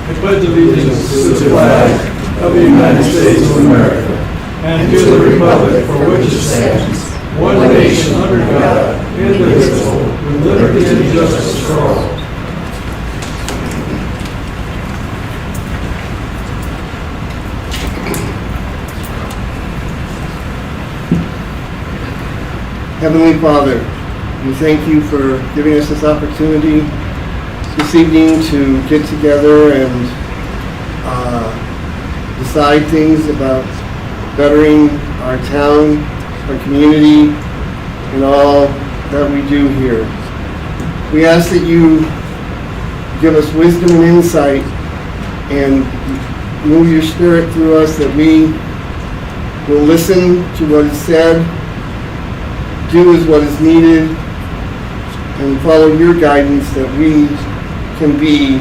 I pledge allegiance to the flag of the United States of America and to the republic for which it stands, one nation under God, indivisible, with liberty and justice for all. Heavenly Father, we thank you for giving us this opportunity this evening to get together and decide things about bettering our town, our community, and all that we do here. We ask that you give us wisdom and insight and move your spirit through us, that we will listen to what is said, do as what is needed, and follow your guidance, that we can be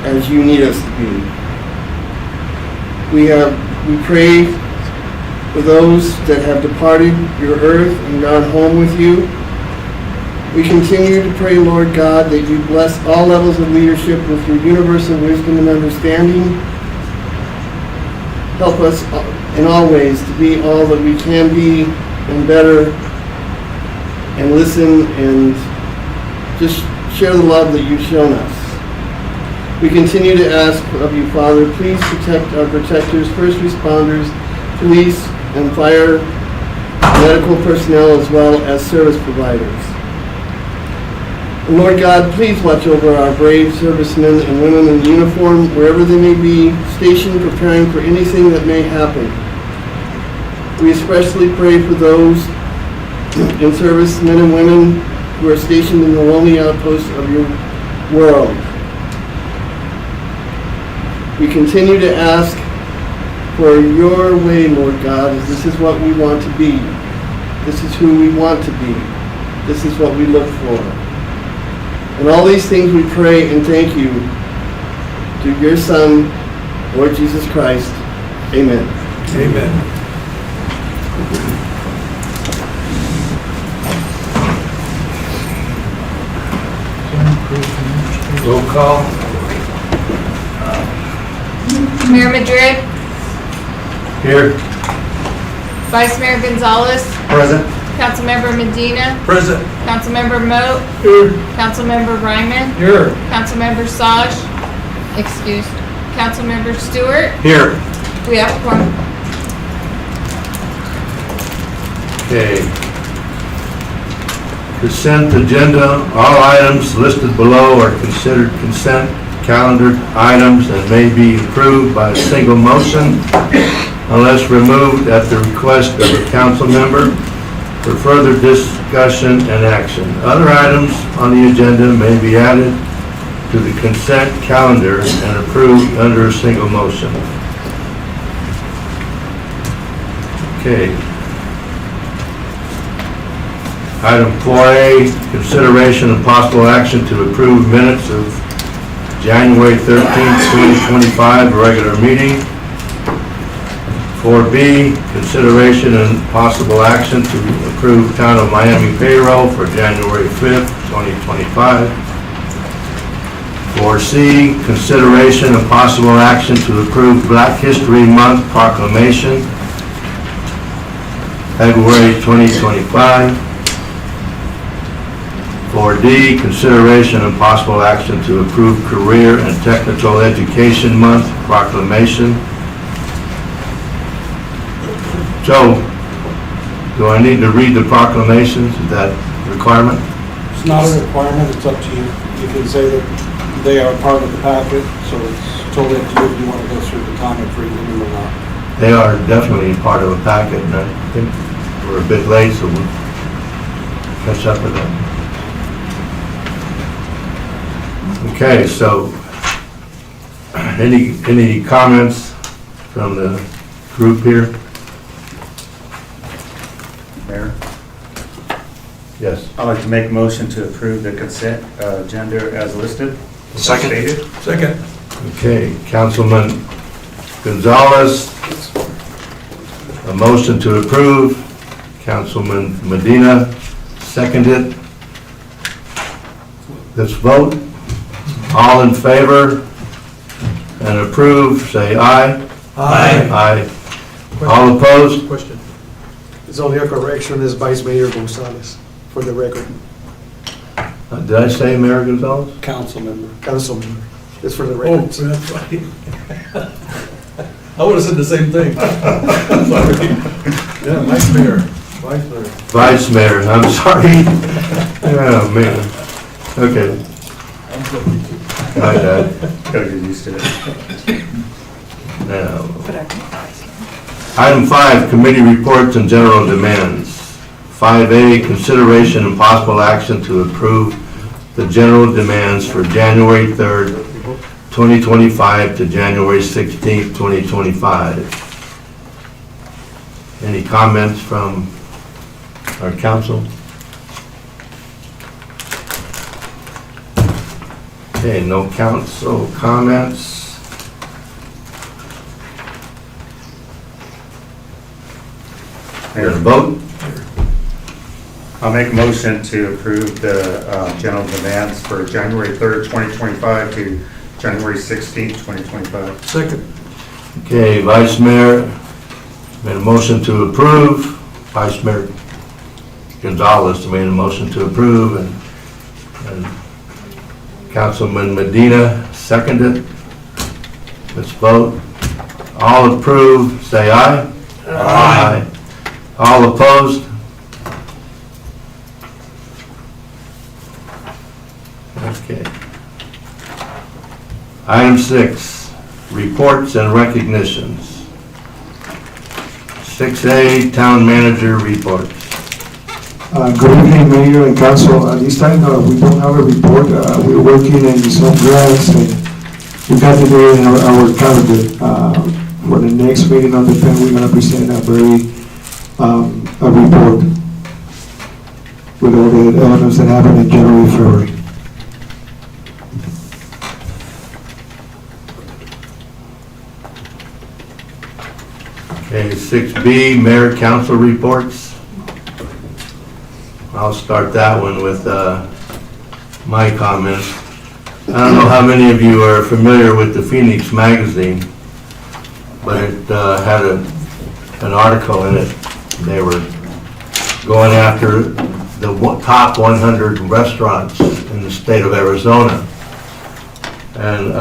as you need us to be. We pray for those that have departed your earth and gone home with you. We continue to pray, Lord God, that you bless all levels of leadership with your universal wisdom and understanding. Help us in all ways to be all that we can be and better, and listen and just share the love that you've shown us. We continue to ask of you, Father, please protect our protectors, first responders, police and fire, medical personnel, as well as service providers. And Lord God, please watch over our brave servicemen and women in uniform, wherever they may be stationed, preparing for anything that may happen. We especially pray for those in service, men and women who are stationed in the lonely outposts of your world. We continue to ask for your way, Lord God, as this is what we want to be. This is who we want to be. This is what we look for. And all these things we pray and thank you through your Son, Lord Jesus Christ. Amen. Amen. Roll call. Mayor Madrid, Here. Vice Mayor Gonzalez, Present. Councilmember Medina, Present. Councilmember Moat, Here. Councilmember Ryman, Here. Councilmember Saj, excused, Councilmember Stewart. Here. We have a quorum. Okay. Consent agenda. All items listed below are considered consent calendared items and may be approved by a single motion unless removed at the request of a council member for further discussion and action. Other items on the agenda may be added to the consent calendar and approved under a single motion. Okay. Item 4A, consideration and possible action to approve minutes of January 13th, 2025, regular meeting. 4B, consideration and possible action to approve Town of Miami payroll for January 5th, 2025. 4C, consideration and possible action to approve Black History Month proclamation, February 2025. 4D, consideration and possible action to approve Career and Technical Education Month proclamation. Joe, do I need to read the proclamations? Is that a requirement? It's not a requirement, it's up to you. You can say that they are part of the packet, so it's totally up to you if you want to go through the time of reading them or not. They are definitely part of a packet, and I think we're a bit late, so we'll catch up with them. Okay, so any comments from the group here? Mayor, Yes. I'd like to make a motion to approve the consent agenda as listed. Second. Stated. Second. Okay, Councilman Gonzalez, a motion to approve. Councilman Medina, seconded. Let's vote. All in favor and approve, say aye. Aye. All opposed? Question. It's only a correction, is Vice Mayor Gonzalez, for the record. Did I say Mayor Gonzalez? Council member. Council member. It's for the Oh, record. that's right. I would have said the same thing. Sorry. Yeah, Vice Mayor. Vice Mayor. Vice Mayor, I'm sorry. Oh, man. Okay. My bad. Gotta get used to it. Now, Item 5, committee reports and general demands. 5A, consideration and possible action to approve the general demands for January 3rd, 2025 to January 16th, 2025. Any comments from our council? Okay, no council comments. Here to vote. I'll make a motion to approve the general demands for January 3rd, 2025 to January 16th, 2025. Second. Okay, Vice Mayor made a motion to approve. Vice Mayor Gonzalez made a motion to approve, and Councilman Medina seconded. Let's vote. All approve, say aye. Aye. All opposed? Okay. Item 6, reports and recognitions. 6A, town manager reports. Good evening, Mayor and Council. At this time, we don't have a report. We're working in some grants, and we got to do in our calendar. For the next meeting on the 10th, we're going to present a report with all the elements that happened in January, February. Okay, 6B, mayor council reports. I'll start that one with my comments. I don't know how many of you are familiar with the Phoenix magazine, but it had an article in it. They were going after the top 100 restaurants in the state of Arizona. And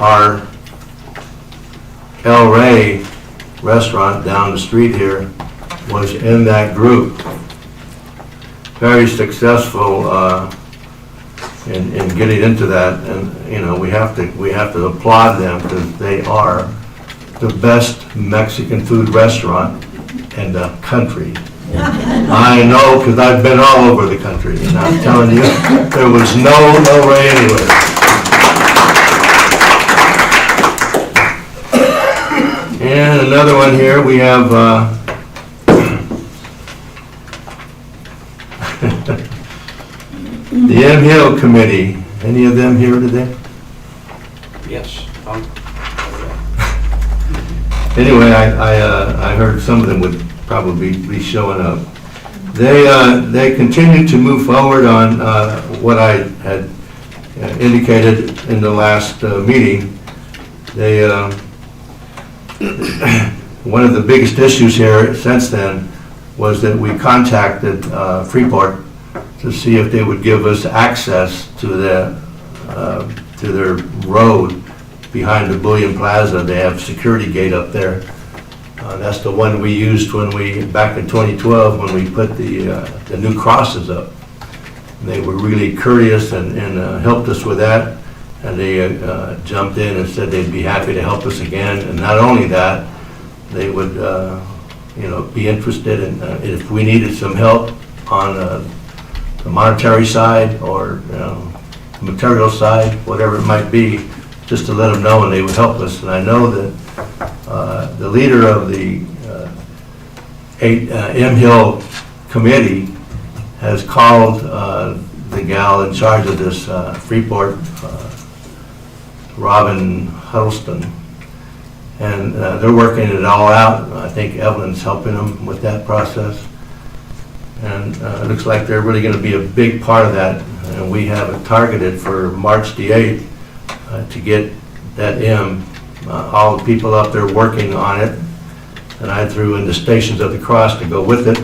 our El Rey restaurant down the street here was in that group. Very successful in getting into that, and you know, we have to applaud them, because they are the best Mexican food restaurant in the country. I know, because I've been all over the country, and I'm telling you, there was no El Rey anywhere. And another one here, we have the M Hill Committee. Any of them here today? Yes. Anyway, I heard some of them would probably be showing up. They continue to move forward on what I had indicated in the last meeting. They one of the biggest issues here since then was that we contacted Freeport to see if they would give us access to their road behind the Bullion Plaza. They have a security gate up there. That's the one we used back in 2012 when we put the new crosses up. They were really courteous and helped us with that. And they jumped in and said they'd be happy to help us again. And not only that, they would be interested in if we needed some help on the monetary side or the material side, whatever it might be, just to let them know, and they would help us. And I know that the leader of the M Hill Committee has called the gal in charge of this Freeport, Robin Huddleston, and they're working it all out. I think Evelyn's helping them with that process, and it looks like they're really going to be a big part of that and we have it targeted for March the 8th to get that in. All the people out there working on it, and I threw in the Stations of the Cross to go with it.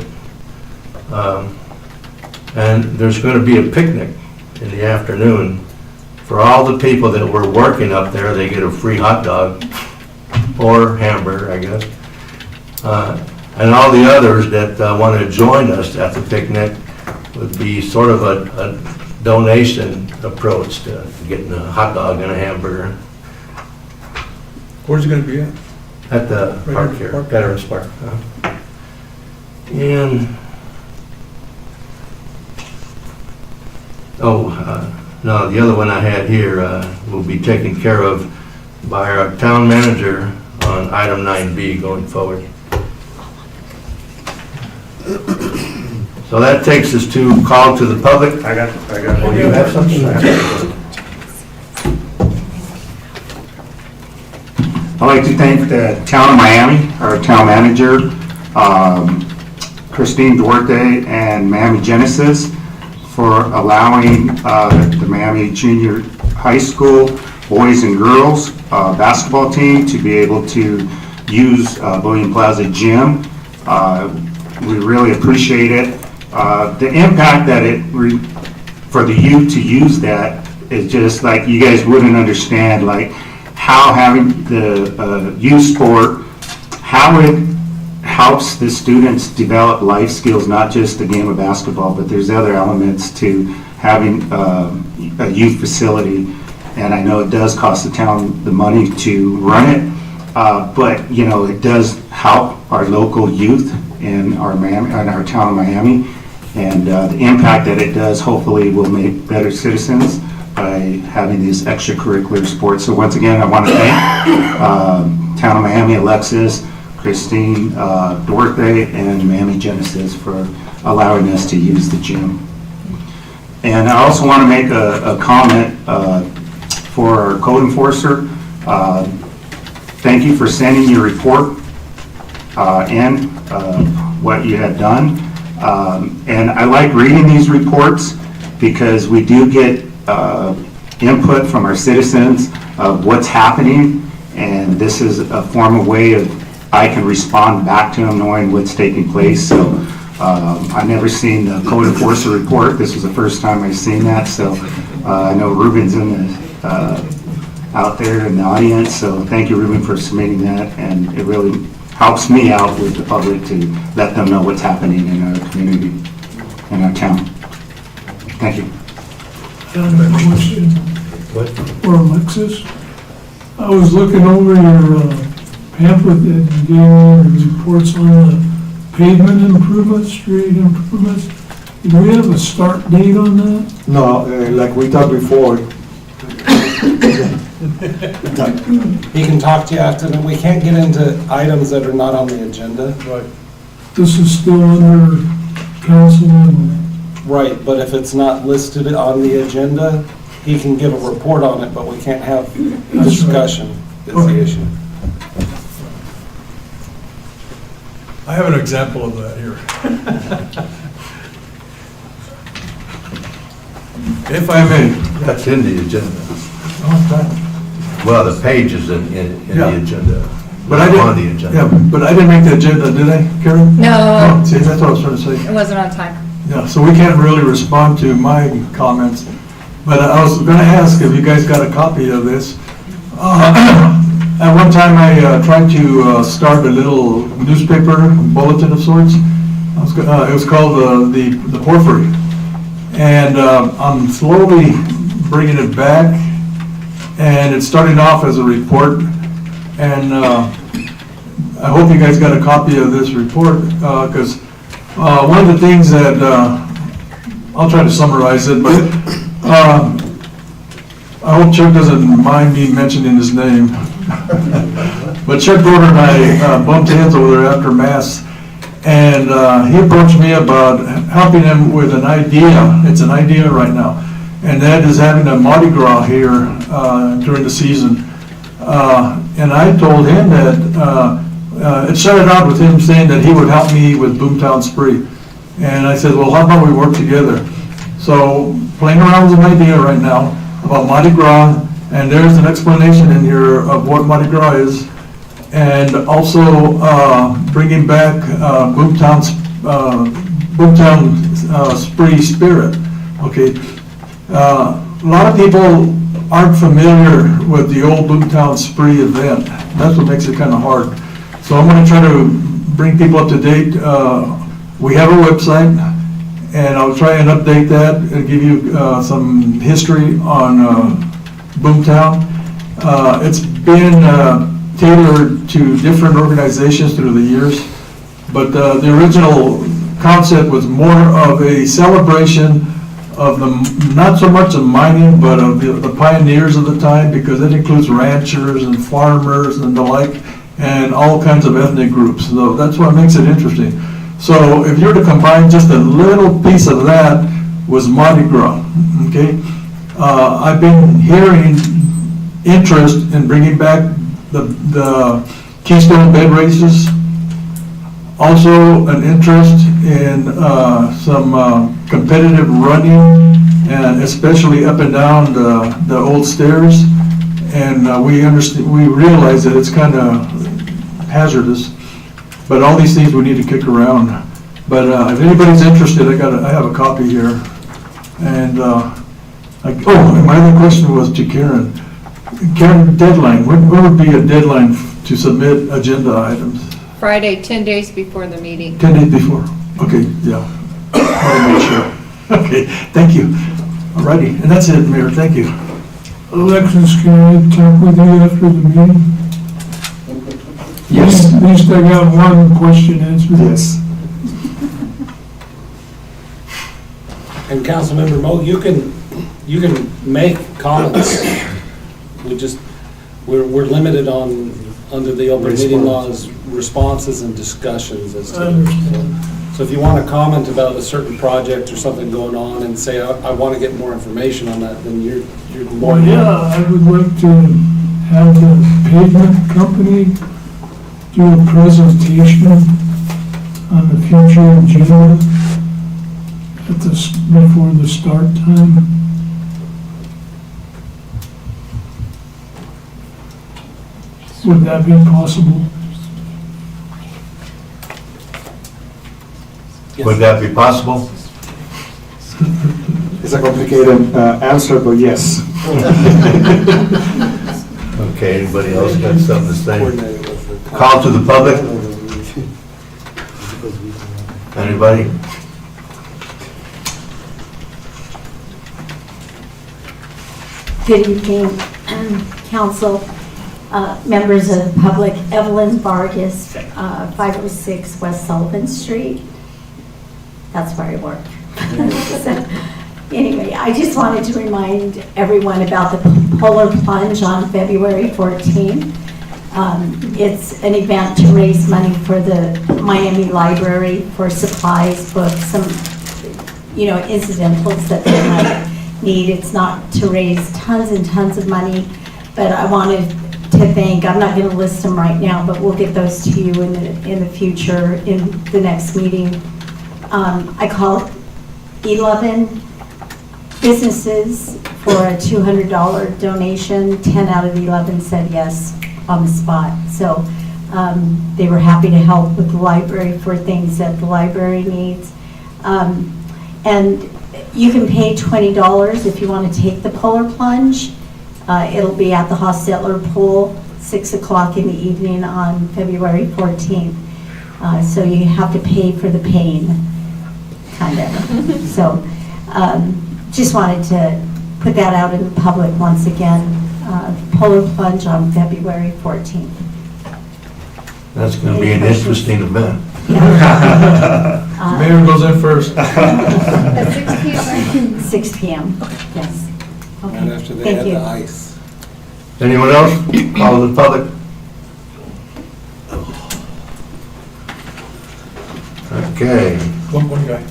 And there's going to be a picnic in the afternoon. For all the people that were working up there, they get a free hot dog or hamburger, I guess. And all the others that want to join us at the picnic would be sort of a donation approach to getting a hot dog and a hamburger Where's it gonna be at? at the Right park at the here, park. Veterans Park. And, no, the other one I had here will be taken care of by our town manager on item 9B going forward. So that takes us to call to the public. I got. Oh, you have something? I'd like to thank the town of Miami, our town manager, Christine Duarte and Miami Genesis for allowing the Miami Junior High School boys and girls basketball team to be able to use William Plaza Gym. We really appreciate it. The impact that for the youth to use that is just like, you guys wouldn't understand, like how having the youth sport, how it helps the students develop life skills, not just the game of basketball, but there's other elements to having a youth facility. And I know it does cost the town the money to run it, but you know, it does help our local youth in our town of Miami. And the impact that it does hopefully will make better citizens by having these extracurricular sports. So once again, I want to thank Town of Miami, Alexis, Christine Duarte, and Miami Genesis for allowing us to use the gym. And I also want to make a comment for our code enforcer. Thank you for sending your report in, what you had done. And I like reading these reports because we do get input from our citizens of what's happening, and this is a formal way of I can respond back to them knowing what's taking place. So I've never seen the code enforcer report. This was the first time I've seen that. So I know Ruben's in the out there in the audience. So thank you, Ruben, for submitting that, and it really helps me out with the public to let them know what's happening in our community, in our town. Thank you. I have a question What? for Alexis. I was looking over your pamphlet that you gave me, reports on the pavement improvements, street improvements. Do we have a start date on that? No, like we talked before, He can talk to you after, and we can't get into items that are not on the agenda. Right. This is still under council and Right, but if it's not listed on the agenda, he can give a report on it, but we can't have discussion is the Okay. issue. I have an example of that here. If I may. That's in the agenda. Well, the page is in Yeah. the agenda. But I didn't, On the agenda. yeah, but I didn't make the agenda, did I, Karen? No, Oh, see, that's what I was trying to say. it wasn't on time. Yeah, so we can't really respond to my comments, but I was gonna ask if you guys got a copy of this. At one time, I tried to start a little newspaper bulletin of sorts. It was called the Porphyry. And I'm slowly bringing it back, and it's starting off as a report. And I hope you guys got a copy of this report, because one of the things that, I'll try to summarize it, but I hope Chuck doesn't mind me mentioning his name. But Chuck Broder and I bumped heads over there after Mass, and he approached me about helping him with an idea. It's an idea right now, and that is having a Mardi Gras here during the season. And I told him that it started out with him saying that he would help me with Boomtown Spree. And I said, well, how about we work together? So playing around with an idea right now about Mardi Gras, and there's an explanation in here of what Mardi Gras is, and also bringing back Boomtown Spree Spirit. Okay, a lot of people aren't familiar with the old Boomtown Spree event. That's what makes it kind of hard. So I'm going to try to bring people up to date. We have a website, and I'll try and update that and give you some history on Boomtown. It's been tailored to different organizations through the years, but the original concept was more of a celebration of not so much of mining, but of the pioneers of the time, because it includes ranchers and farmers and the like, and all kinds of ethnic groups. So that's what makes it interesting. So if you were to combine just a little piece of that with Mardi Gras, okay? I've been hearing interest in bringing back the Keystone bed races. Also an interest in some competitive running, and especially up and down the old stairs. And we realize that it's kind of hazardous, but all these things we need to kick around. But if anybody's interested, I have a copy here. And and my other question was to Karen. Karen, deadline. When would be a deadline to submit agenda items? Friday, 10 days before the meeting. 10 days before. Okay, yeah. Want to make sure. Okay, thank you. All righty, and that's it, Mayor. Thank you. Alexis, can I talk with you after the meeting? Yes. At least I got one question answered. Yes. And Councilmember Mo, you can make comments. We're limited on, under the open meeting laws, responses and discussions as I to. understand. So if you want to comment about a certain project or something going on and say, I want to get more information on that, then you're more. Well, yeah, I would like to have the pavement company do a presentation on the future agenda before the start time. Would that be possible? Would that be possible? It's a complicated answer, but yes. Okay, anybody else got something to say? Coordinate with the- Call to the public? Anybody? Good evening, council, members of the public. Evelyn Vargas, 506 West Sullivan Street. That's where I work. So, anyway, I just wanted to remind everyone about the Polar Plunge on February 14th. It's an event to raise money for the Miami Library for supplies, books, some, incidentals that they might need. It's not to raise tons and tons of money, but I wanted to thank, I'm not going to list them right now, but we'll get those to you in the future, in the next meeting. I called 11 businesses for a $200 donation. 10 out of the 11 said yes on the spot. So they were happy to help with the library for things that the library needs. And you can pay $20 if you want to take the Polar Plunge. It'll be at the Hostetler Pool, 6 o'clock in the evening on February 14th. So you have to pay for the pain, kind of. So just wanted to put that out in the public once again. Polar Plunge on February 14th. That's going to be an interesting event. Mayor goes in first. At 6 p.m. 6 p.m., yes. Right Okay, after they thank had you. the ice. Anyone else? Call to the public. Okay. One guy.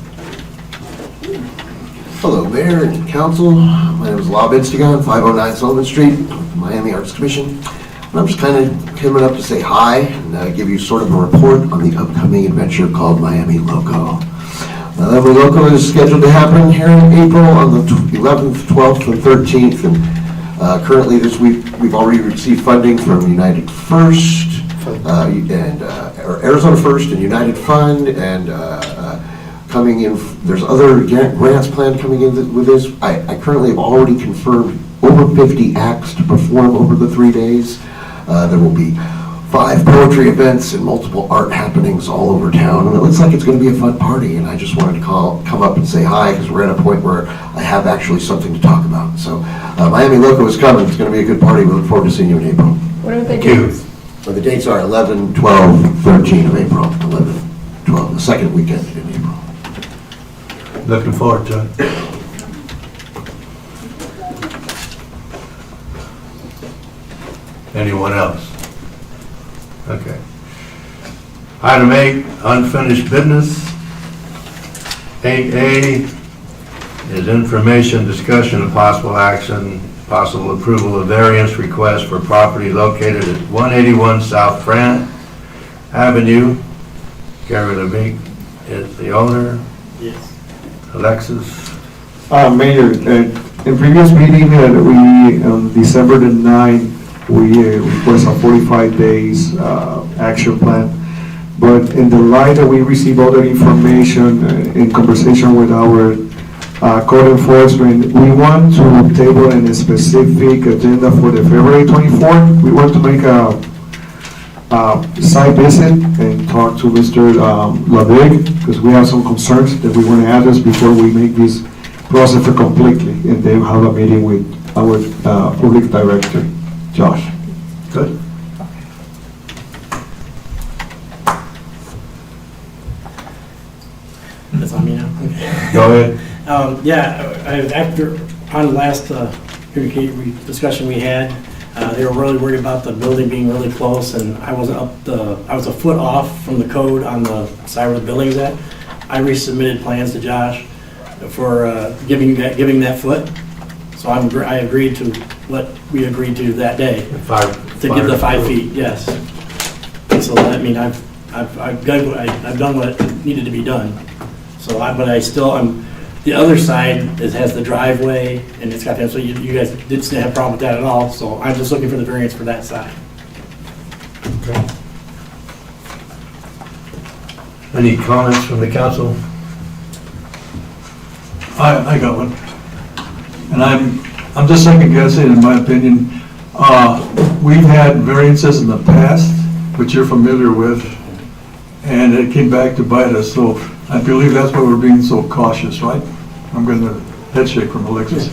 Hello, Mayor and Council. My name is Lob Instagon, 509 Sullivan Street, Miami Arts Commission. And I'm just kind of coming up to say hi and give you sort of a report on the upcoming adventure called Miami Loco. Miami Local is scheduled to happen here in April on the 11th, 12th, and 13th. And currently this week, we've already received funding from United First, or Arizona First and United Fund, and coming in, there's other grants planned coming in with this. I currently have already confirmed over 50 acts to perform over the 3 days. There will be 5 poetry events and multiple art happenings all over town, and it looks like it's going to be a fun party, and I just wanted to come up and say hi, because we're at a point where I have actually something to talk about. So Miami Loco is coming. It's going to be a good party. We look forward to seeing you in April. What are the Thank you. dates? Well, the dates are 11, 12, 13 of April, 11, 12, the second weekend in April. Looking forward to it. Anyone else? Okay. Item 8, unfinished business. 8A is information, discussion, and possible action, possible approval of variance request for property located at 181 South Front Avenue. Gary Levick is the owner. Yes. Alexis? Mayor, in previous meeting, we, on December the 9th, we request a 45 days action plan. But in the light that we receive all the information in conversation with our code enforcement, we want to table in a specific agenda for the February 24th. We want to make a site visit and talk to Mr. Lavig, because we have some concerns that we want to address before we make this process completely, and then have a meeting with our public director, Josh. Good. That's on me now? Okay. Go ahead. After, on the last discussion we had, they were really worried about the building being really close, and I was a foot off from the code on the side where the building is at. I resubmitted plans to Josh for giving that foot. So I agreed to what we agreed to that day. To give the 5 feet, yes. So that, I mean, I've done what needed to be done. So but I still, the other side has the driveway, and it's got that, so you guys didn't have a problem with that at all, so I'm just looking for the variance for that side. Okay. Any comments from the council? I got one. And I'm just second guessing, in my opinion. We've had variances in the past, which you're familiar with, and it came back to bite us, so I believe that's why we're being so cautious, right? I'm going to head shake from Alexis.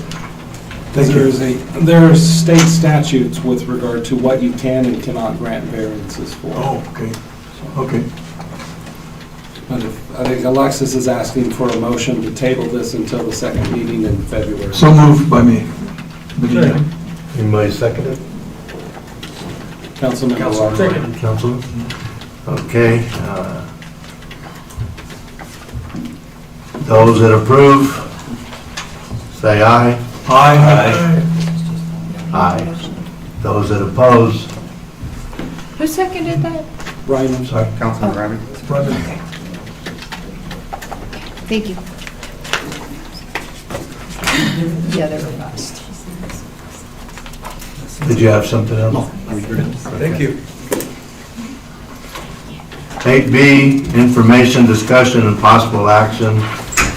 Thank you. There are state statutes with regard to what you can and cannot grant variances for. Oh, okay, okay. But I think Alexis is asking for a motion to table this until the second meeting in February. So moved by me. Medina. Anybody second it? Councilmember Lawler. Councilman? Okay. Those that approve, say aye. Aye. Aye. Those that oppose, Who seconded that? Ryan, I'm sorry. Councilman Remy? Thank you. Yeah, they were lost. did you have something else? No, I'm good. Thank you. 8B, information, discussion, and possible action,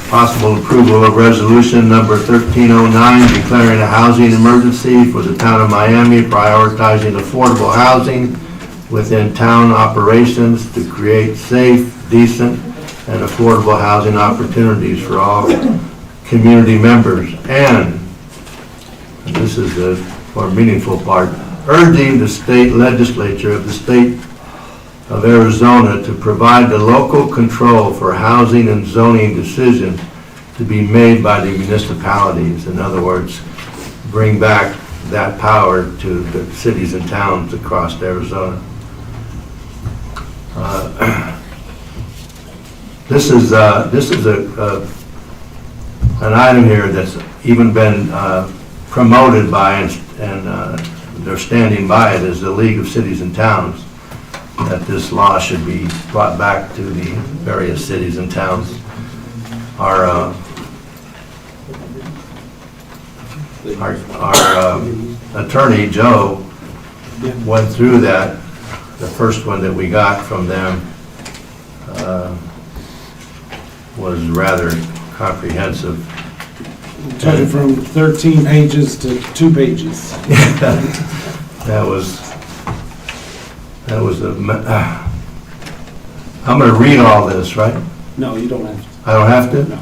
possible approval of resolution number 1309, declaring a housing emergency for the town of Miami, prioritizing affordable housing within town operations to create safe, decent, and affordable housing opportunities for all community members. And this is the more meaningful part, urging the state legislature of the state of Arizona to provide the local control for housing and zoning decisions to be made by the municipalities. In other words, bring back that power to the cities and towns across Arizona. This is an item here that's even been promoted by and they're standing by it as the League of Cities and Towns, that this law should be brought back to the various cities and towns. attorney, Joe, went through that, the first one that we got from them was rather comprehensive. Took it from 13 pages to 2 pages. That was I'm going to read all this, right? No, you don't have to. I don't have to? No.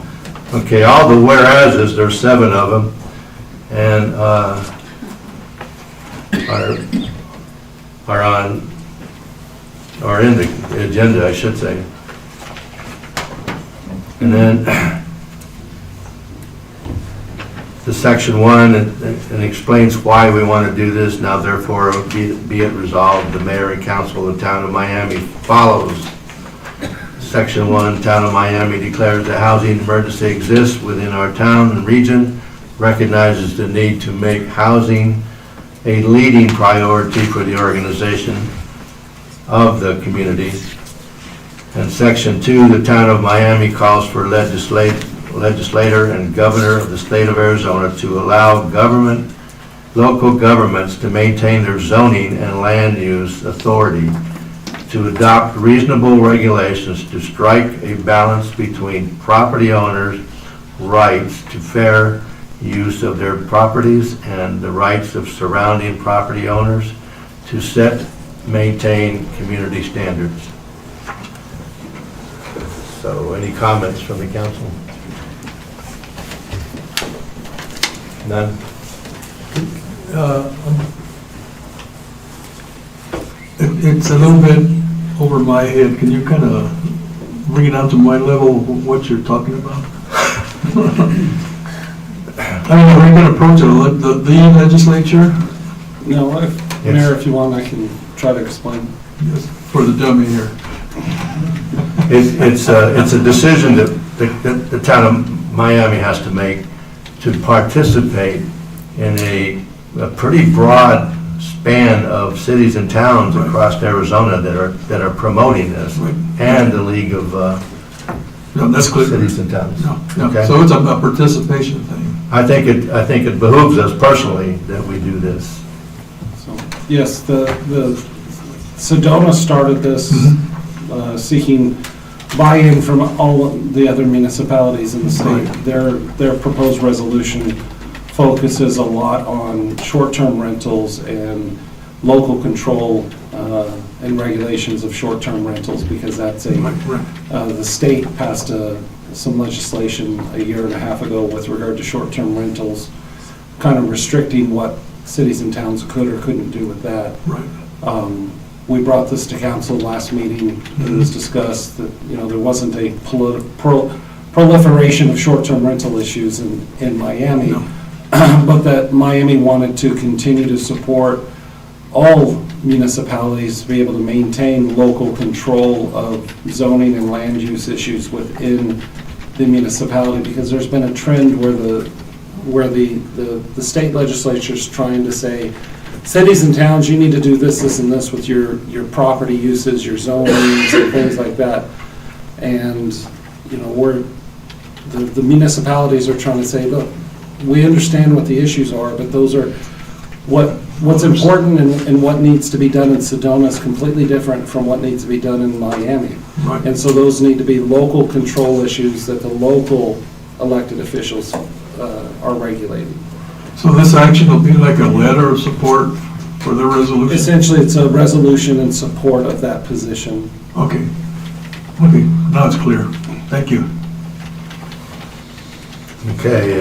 Okay, all the whereases, there's 7 of them, and are in the agenda, I should say. And then the section 1, it explains why we want to do this. Now therefore be it resolved, the mayor and council of the town of Miami follows. Section 1, Town of Miami declares the housing emergency exists within our town and region, recognizes the need to make housing a leading priority for the organization of the community. And Section 2, the Town of Miami calls for legislator and governor of the state of Arizona to allow local governments to maintain their zoning and land use authority, to adopt reasonable regulations to strike a balance between property owners' rights to fair use of their properties and the rights of surrounding property owners to maintain community standards. So any comments from the council? None? It's a little bit over my head. Can you kind of bring it down to my level, what you're talking about? I mean, are we going to approach the legislature? No, Mayor, if you want, I can try to explain. Yes, for the dummy here. It's a decision that the town of Miami has to make to participate in a pretty broad span of cities and towns across Arizona that are promoting this, and the League of that's clear. Cities and Towns. No. Okay. So it's a participation thing. I think it behooves us personally that we do this. So, yes, the Sedona started this seeking buy-in from all the other municipalities in the state. Their proposed resolution focuses a lot on short-term rentals and local control and regulations of short-term rentals, because that's the state passed some legislation a year and a half ago with regard to short-term rentals, kind of restricting what cities and towns could or couldn't do with that. Right. We brought this to council last meeting. It was discussed that, there wasn't a proliferation of short-term rental issues in Miami, but that Miami wanted to continue to support all municipalities to be able to maintain local control of zoning and land use issues within the municipality, because there's been a trend where the state legislature is trying to say, cities and towns, you need to do this, this, and this with your property uses, your zonings, and things like that. And, the municipalities are trying to say, look, we understand what the issues are, but those are, what's important and what needs to be done in Sedona is completely different from what needs to be done in Miami. Right. And so those need to be local control issues that the local elected officials are regulating. So this action will be like a letter of support for the resolution? Essentially, it's a resolution in support of that position. Okay, now it's clear. Thank you. Okay,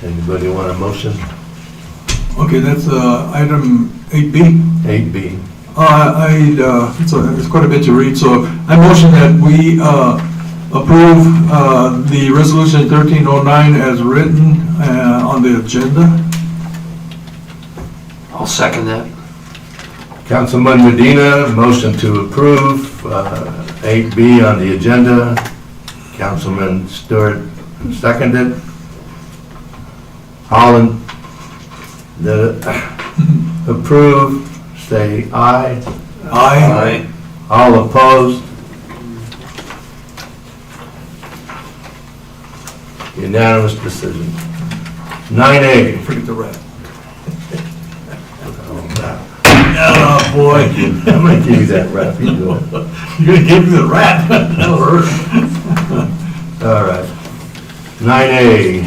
anybody want a motion? Okay, that's item 8B. 8B. It's quite a bit to read, so I motion that we approve the resolution 1309 as written on the agenda. I'll second that. Councilman Medina, motion to approve 8B on the agenda. Councilman Stewart seconded. All in the approve, say aye. Aye. All opposed? Unanimous decision. 9A. Forget the rat. Oh, boy. I'm gonna give you that rap. You do it. You're gonna give me the rat? That'll hurt. All right. 9A,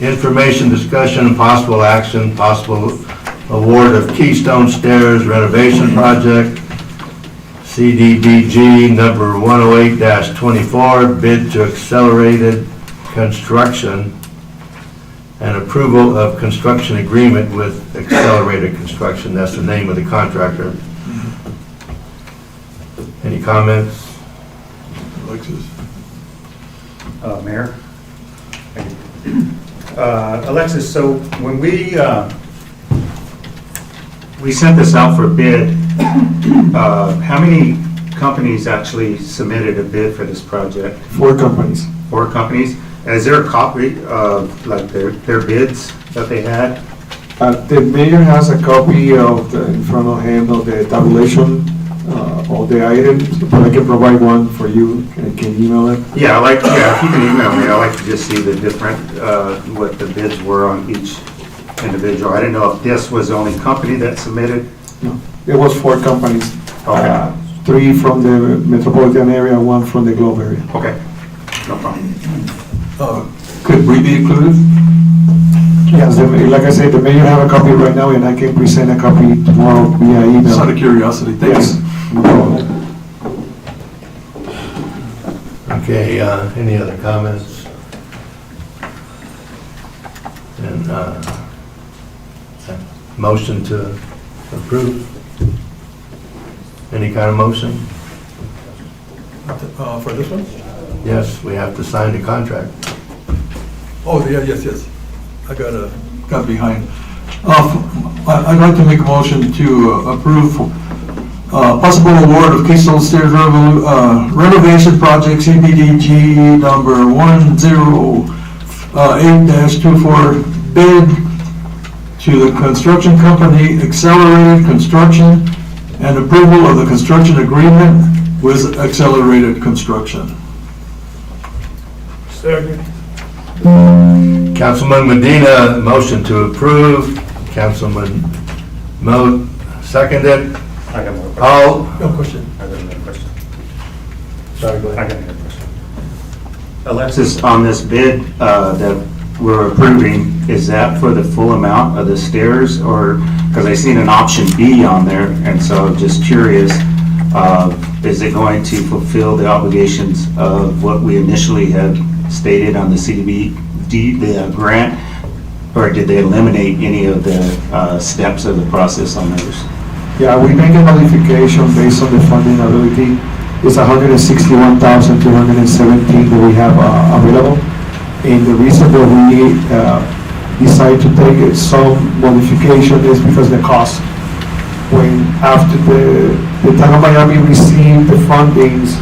information, discussion, and possible action, possible award of Keystone Stairs renovation project, CDBG number 108-24, bid to accelerated construction, and approval of construction agreement with Accelerated Construction. That's the name of the contractor. Any comments? Alexis? Mayor? Alexis, so when we sent this out for bid, how many companies actually submitted a bid for this project? 4 companies. 4 companies? Is there a copy of like their bids that they had? The mayor has a copy of in front of him of the tabulation, all the items, but I can provide one for you. Can you email it? Yeah, if you can email me, I'd like to just see the different, what the bids were on each individual. I didn't know if this was the only company that submitted. No, it was 4 companies. Okay. 3 from the metropolitan area, 1 from the Globe area. Okay, no problem. Could we be included? Yes, like I said, the mayor have a copy right now, and I can present a copy tomorrow via email. Just out of curiosity, thanks. Yes, no problem. Okay, any other comments? And, motion to approve? Any kind of motion? For this one? Yes, we have to sign the contract. Oh, yeah, yes. I got behind. I'd like to make a motion to approve possible award of Keystone Stairs renovation project CBDG number 108-24 bid to the construction company Accelerated Construction and approval of the construction agreement with Accelerated Construction. Councilman Medina, motion to approve. Councilman Mo, seconded. I got more questions. All, No question. I got another question. sorry, go I ahead. got another question. Alexis, on this bid that we're approving, is that for the full amount of the stairs, or, because I seen an option B on there, and so I'm just curious, is it going to fulfill the obligations of what we initially had stated on the CDBG, the grant, or did they eliminate any of the steps of the process on those? Yeah, we make a modification based on the funding ability. It's 161,217 that we have available. And the reason that we decide to take some modification is because the cost. When after the town of Miami received the fundings,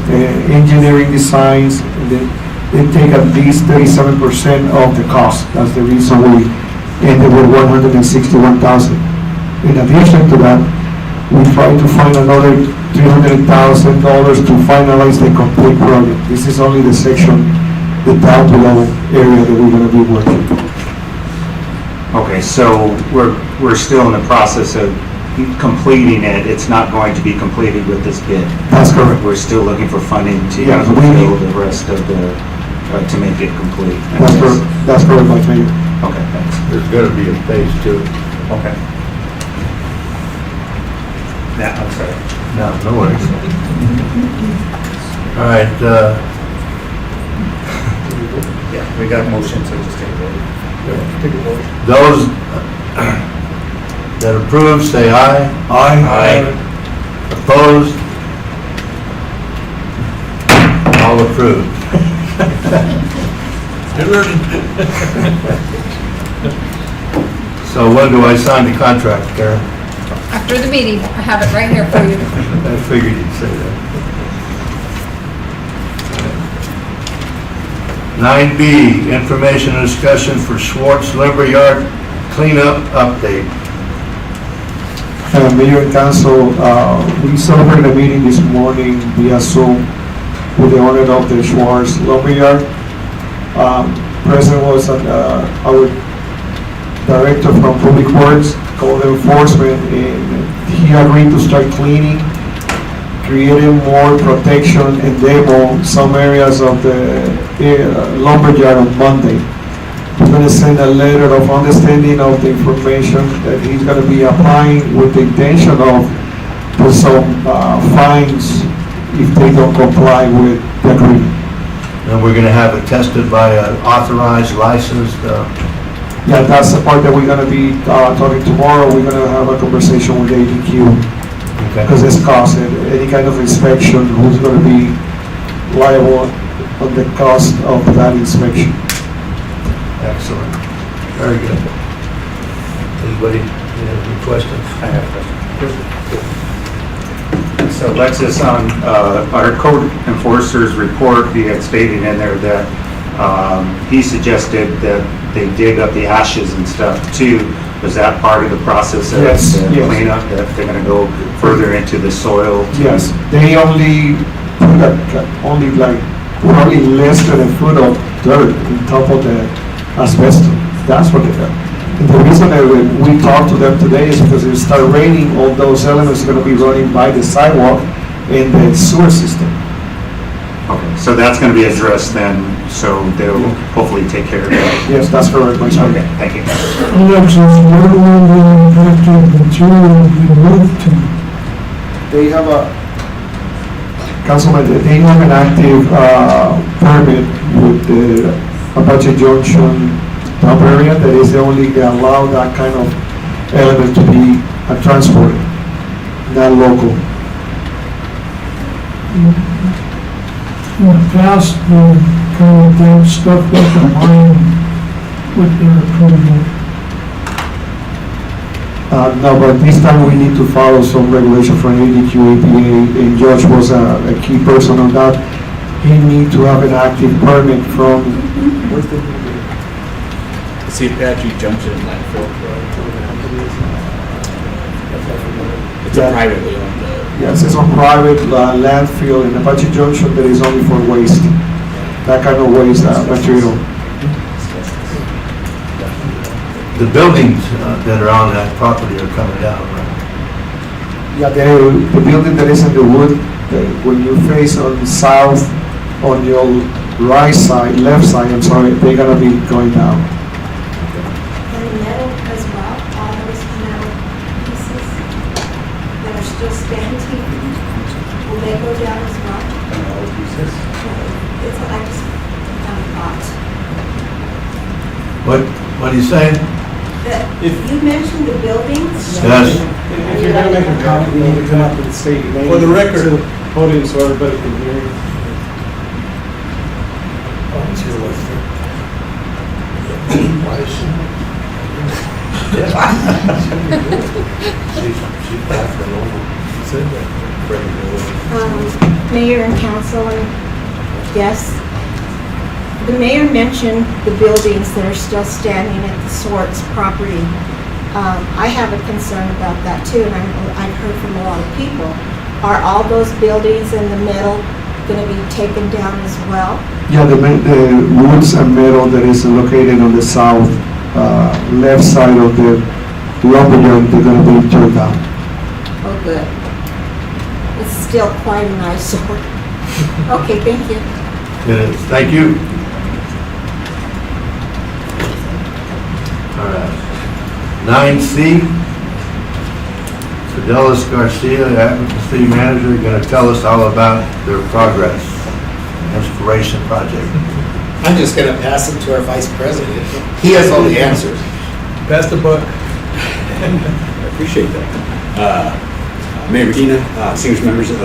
engineering designs, they take at least 37% of the cost. That's the reason we ended with 161,000. In addition to that, we try to find another $300,000 to finalize the complete project. This is only the section, the down below area that we're going to be working. Okay, so we're still in the process of completing it. It's not going to be completed with this bid. That's correct. We're still looking for funding to Yes, fulfill the rest of the, to make it complete. That's correct, Vice Mayor. Okay, thanks. There's gonna be a phase 2. Okay. Yeah, I'm sorry. No, no worries. All right, Yeah, we got a motion, so just take a vote. those that approve, say aye. Aye. Opposed? All approved. Good learning. So when do I sign the contract, Karen? After the meeting, I have it right here for you. I figured you'd say that. 9B, information and discussion for Schwartz Lumberyard cleanup update. Mayor and Council, we celebrated a meeting this morning via Zoom with the owner of the Schwartz Lumberyard. Present was our director from Public Works, Code Enforcement, and he agreed to start cleaning, creating more protection and demo some areas of the lumberyard on Monday. We're going to send a letter of understanding of the information that he's going to be applying with the intention of put some fines if they don't comply with the agreement. And we're gonna have it tested by an authorized, licensed, Yeah, that's the part that we're going to be talking tomorrow. We're going to have a conversation with ADQ because it's cost, and any kind of inspection, who's going to be liable on the cost of that inspection. excellent. Very good. Anybody have any questions? I have a question. So Alexis, on our code enforcer's report, he had stated in there that he suggested that they dig up the ashes and stuff too. Was that part of the process of Yes, the yes. cleanup, that they're gonna go further into the soil? Yes, they only put only like probably less than a foot of dirt on top of the asbestos. That's what they do. And the reason that we talked to them today is because it started raining, all those elements are going to be running by the sidewalk and the sewer system. Okay, so that's gonna be addressed then, so they'll hopefully take care of that. Yes, that's correct, my son. Okay, thank you. Alexis, where will the impacted material be moved to? They have Councilman, they have an active permit with the Apache Junction top area that is the only, they allow that kind of element to be transported, not local. In the past, they kind of did stuff like a mine with their approval. No, but this time we need to follow some regulation from ADQ, APA, and George was a key person on that. He need to have an active permit from, where's the? It's the Apache Junction landfill. It's a privately owned. Yes, it's a private landfill in Apache Junction that is only for waste, that kind of waste material. The buildings that are on that property are coming down, right? Yeah, the building that is in the wood, when you face on south, on your right side, left side, I'm sorry, they're gonna be going down. And the metal as well, all those metal pieces that are still standing, will they go down as well? It's, I just kind of thought. What are you saying? That, you mentioned the buildings. Yes. If you're gonna make a comment, you need to come up and state your name. For the record. To the podium so everybody can hear you. Mayor and council, and yes, the mayor mentioned the buildings that are still standing at the Swartz property. I have a concern about that too, and I've heard from a lot of people. Are all those buildings in the middle going to be taken down as well? Yeah, the woods and metal that is located on the south, left side of the lumberyard, they're gonna be torn down. Oh, good. It's still quite an eyesore. Okay, thank you. It is. Thank you. All right. 9C, Fidelis Garcia, Acton City Manager, going to tell us all about their progress, Inspiration Project. I'm just gonna pass it to our vice president. He has all the answers. Pass the buck. I appreciate that. Mayor Medina, distinguished members of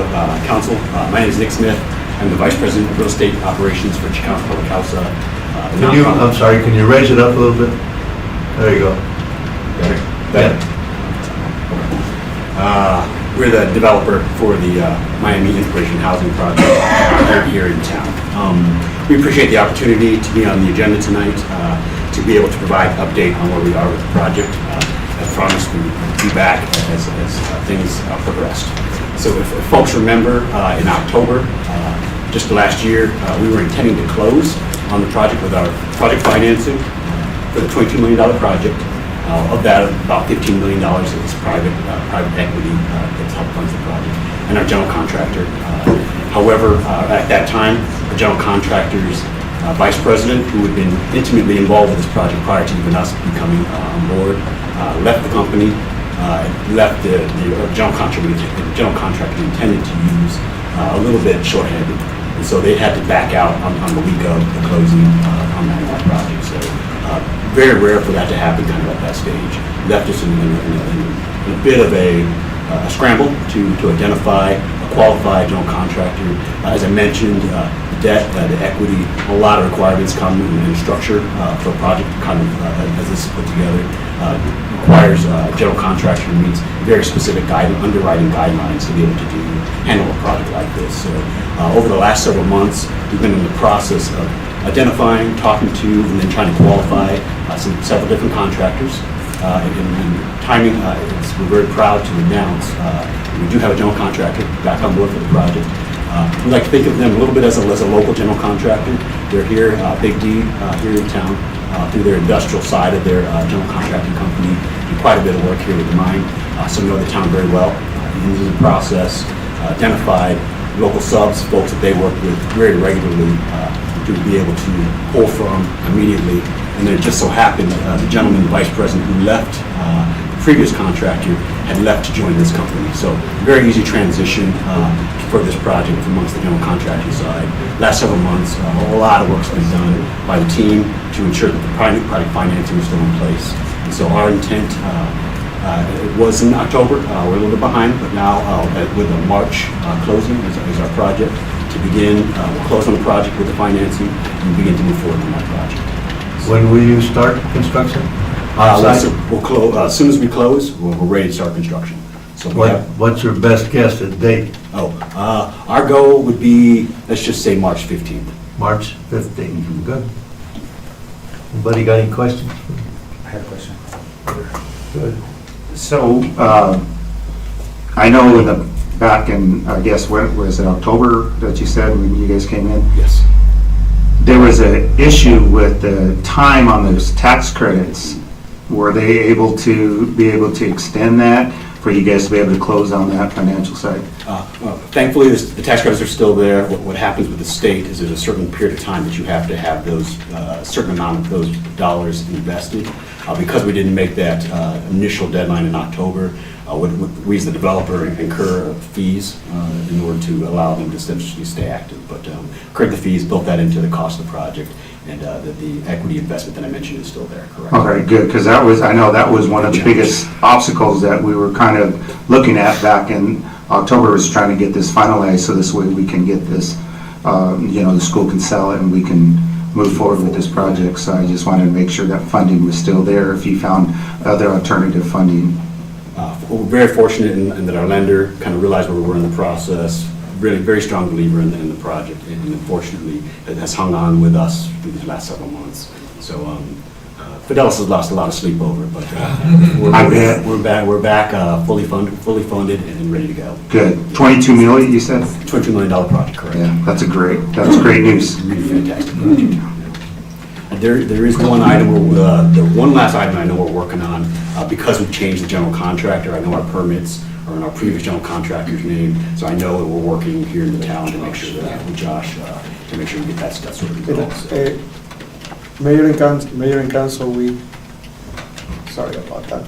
council, my name is Nick Smith. I'm the vice president of real estate operations for Chicano Public House. I'm sorry, can you raise it up a little bit? There you go. Better. We're the developer for the Miami Inspiration Housing Project here in town. We appreciate the opportunity to be on the agenda tonight, to be able to provide an update on where we are with the project. As promised, we will be back as things progressed. So if folks remember, in October, just last year, we were intending to close on the project with our project financing for the $22 million project. Of that, about $15 million is private equity that's helped fund the project, and our general contractor. However, at that time, the general contractor's vice president, who had been intimately involved with this project prior to even us becoming on board, left the company, left the general contractor we intended to use a little bit short-handed. And so they had to back out on the week of the closing on that project. So very rare for that to happen kind of at that stage. Left us in a bit of a scramble to identify a qualified general contractor. As I mentioned, the debt, the equity, a lot of requirements come in structure for a project kind of as this is put together. Requires a general contractor who meets very specific underwriting guidelines to be able to handle a project like this. So over the last several months, we've been in the process of identifying, talking to, and then trying to qualify several different contractors. And timing, we're very proud to announce we do have a general contractor back on board for the project. We like to think of them a little bit as a local general contractor. They're here, Big D, here in town, through their industrial side of their general contracting company. Do quite a bit of work here with the mine, so we know the town very well. In the process, identified local subs, folks that they work with very regularly to be able to pull from immediately. And then it just so happened the gentleman, the vice president who left, the previous contractor, had left to join this company. So very easy transition for this project amongst the general contracting side. Last several months, a lot of work's been done by the team to ensure that the project financing is still in place. And so our intent, it was in October, we're a little bit behind, but now with the March closing is our project to begin. We'll close on the project with the financing and begin to move forward on that project. When will you start construction? We'll close, as soon as we close, we're ready to start construction. So What's your best guess at date? Our goal would be, let's just say March 15th. March 15th. Good. Anybody got any questions? I have a question. Good. So, I know back in, I guess, when was it, October that you said when you guys came in? Yes. There was an issue with the time on those tax credits. Were they able to extend that for you guys to be able to close on that financial side? Thankfully, the tax credits are still there. What happens with the state is there's a certain period of time that you have to have those, certain amount of those dollars invested. Because we didn't make that initial deadline in October, we as the developer incur fees in order to allow them to essentially stay active. But incurred the fees, built that into the cost of the project, and the equity investment that I mentioned is still there, correct? Okay, good, because I know that was one of the biggest obstacles that we were kind of looking at back in October, was trying to get this finalized so this way we can get this, the school can sell it and we can move forward with this project. So I just wanted to make sure that funding was still there if you found other alternative funding. We're very fortunate in that our lender kind of realized where we were in the process. Really very strong believer in the project, and unfortunately it has hung on with us through these last several months. So Fidelis has lost a lot of sleep over it, but we're back fully funded and ready to go. Good. 22 million, you said? $22 million project, correct? Yeah, that's great news. Really fantastic project. And there is one item, the one last item I know we're working on, because we've changed the general contractor. I know our permits are in our previous general contractor's name, so I know that we're working here in the town to make sure that with Josh to make sure we get that stuff sort of resolved. Mayor and council, sorry about that.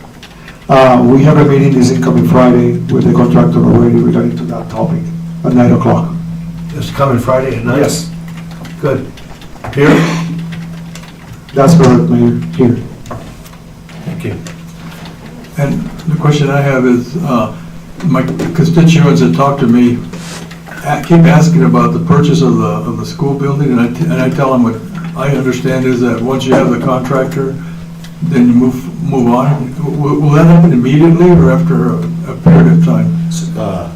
We have a meeting this incoming Friday with the contractor already regarding to that topic at 9 o'clock. It's coming Friday at night? Yes. Good. Here? That's correct, Mayor, here. Thank you. And the question I have is, my constituents that talk to me keep asking about the purchase of the school building, and I tell them what I understand is that once you have the contractor, then you move on. Will that happen immediately or after a period of time?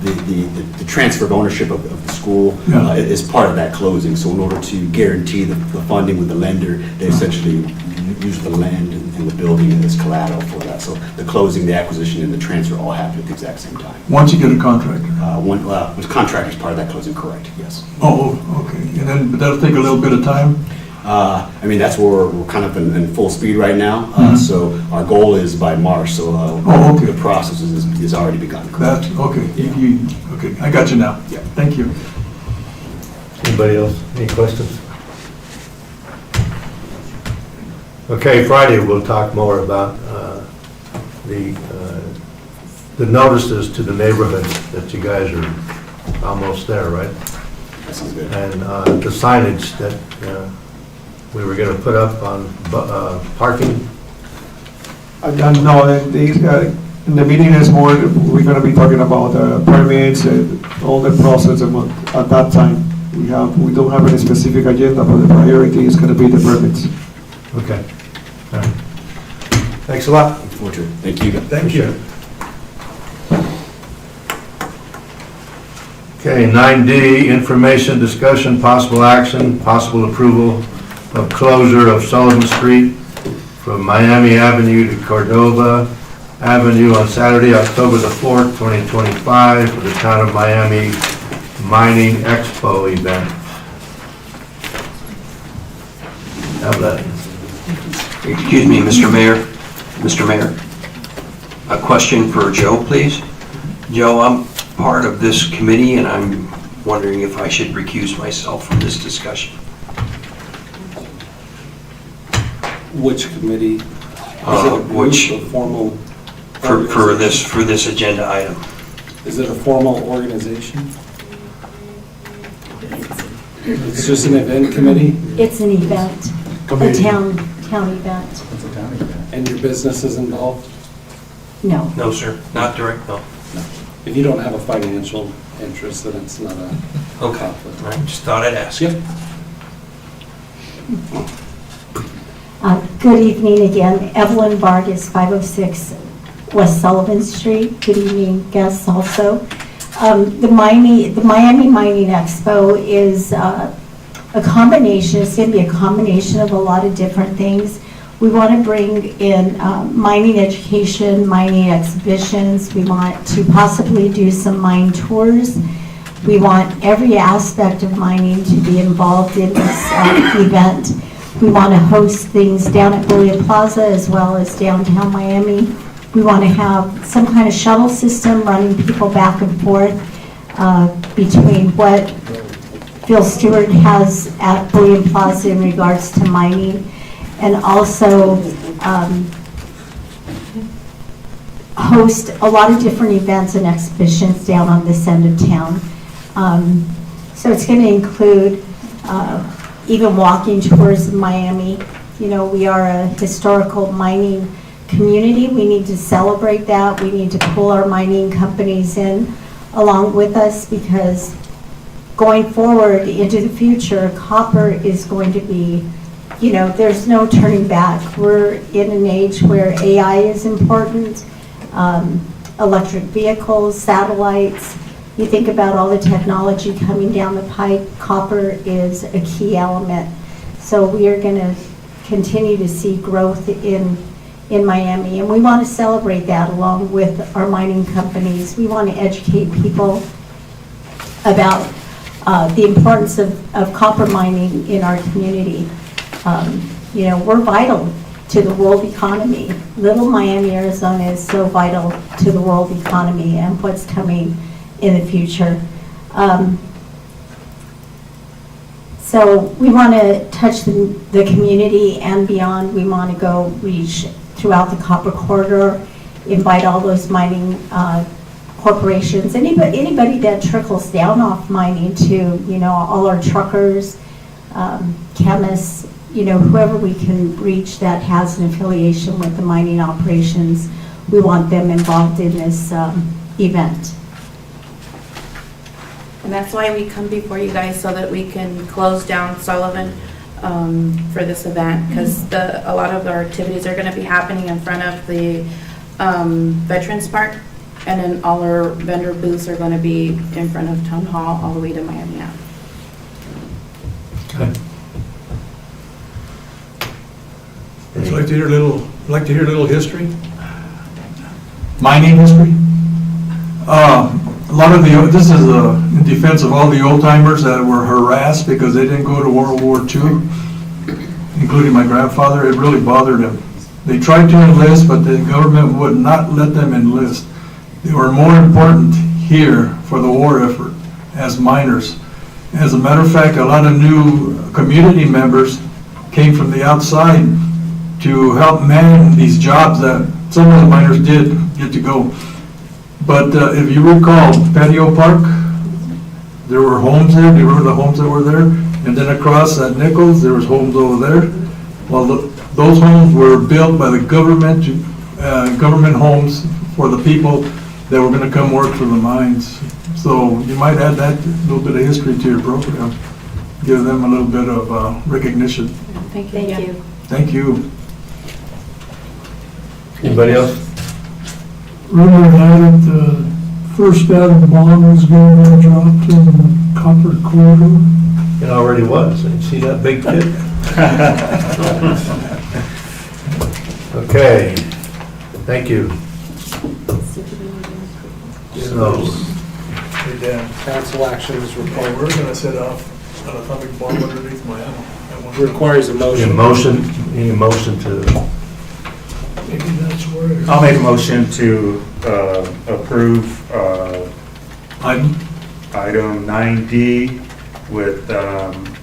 The transfer of ownership of the school is part of that closing. So in order to guarantee the funding with the lender, they essentially use the land and the building as collateral for that. So the closing, the acquisition, and the transfer all happen at the exact same time. Once you get a contractor? With contractor is part of that closing, correct, yes. Oh, okay. And then, but that'll take a little bit of time? I mean, that's where we're kind of in full speed right now. So our goal is by March, so okay. the process is already begun. That's, okay, okay, I got you now. Yeah. Thank you. Anybody else? Any questions? Okay, Friday we'll talk more about the notices to the neighborhood that you guys are almost there, right? That sounds good. And the signage that we were going to put up on parking. No, in the meeting is more, we're gonna be talking about permits and all the process at that time. We don't have any specific agenda, but the priority is gonna be the permits. Okay. All right. Thanks a lot. Look forward to it. Thank you. Thank you. Okay, 9D, information, discussion, possible action, possible approval of closure of Sullivan Street from Miami Avenue to Cordova Avenue on Saturday, October the 4th, 2025, for the Town of Miami Mining Expo event. Have that. Excuse me, Mr. Mayor. Mr. Mayor, a question for Joe, please. Joe, I'm part of this committee, and I'm wondering if I should recuse myself from this discussion. Which committee? Is it a group, Which- a formal? For this agenda item. Is it a formal organization? It's just an event committee, It's an event, a town event. and your business is involved? No. No, sir, not direct, no. If you don't have a financial interest, then it's not a Okay, conflict. all right, just thought I'd ask. Yep. Good evening again. Evelyn Vargas, 506 West Sullivan Street. Good evening, guests also. The Miami Mining Expo is a combination, it's going to be a combination of a lot of different things. We want to bring in mining education, mining exhibitions. We want to possibly do some mine tours. We want every aspect of mining to be involved in this event. We want to host things down at Bullion Plaza as well as downtown Miami. We want to have some kind of shuttle system running people back and forth between what Phil Stewart has at Bullion Plaza in regards to mining, and also host a lot of different events and exhibitions down on this end of town. So it's going to include even walking tours of Miami. You know, we are a historical mining community. We need to celebrate that. We need to pull our mining companies in along with us, because going forward into the future, copper is going to be, you know, there's no turning back. We're in an age where AI is important, electric vehicles, satellites. You think about all the technology coming down the pipe, copper is a key element. So we are going to continue to see growth in Miami, and we want to celebrate that along with our mining companies. We want to educate people about the importance of copper mining in our community. You know, we're vital to the world economy. Little Miami, Arizona is so vital to the world economy and what's coming in the future. So we want to touch the community and beyond. We want to go reach throughout the copper corridor, invite all those mining corporations, anybody that trickles down off mining to, you know, all our truckers, chemists, you know, whoever we can reach that has an affiliation with the mining operations. We want them involved in this event. And that's why we come before you guys, so that we can close down Sullivan for this event, because a lot of our activities are going to be happening in front of the Veterans Park, and then all our vendor booths are going to be in front of Town Hall all the way to Miami Ave. Okay. Would you like to hear a little history? Mining history? A lot of this is in defense of all the old timers that were harassed because they didn't go to World War II. including my grandfather, it really bothered them. They tried to enlist, but the government would not let them enlist. They were more important here for the war effort as minors. As a matter of fact, a lot of new community members came from the outside to help man these jobs that some of the miners did get to go. But if you recall, Patio Park, there were homes there. Do you remember the homes that were there? And then across at Nichols, there was homes over there. Well, those homes were built by the government, government homes for the people that were going to come work for the mines. So you might add that little bit of history to your program, give them a little bit of recognition. Thank you. Thank you. Anybody else? Rumor had it, the first Adam bond was going to be dropped in Copper Corridor. It already was. See that big kid? Okay, thank you. So, Hey, Dan. Council action is We're required. going to set off an atomic bomb underneath Miami. Requires a motion. need a motion to, Maybe that's where it is. I'll make a motion to approve item 9D with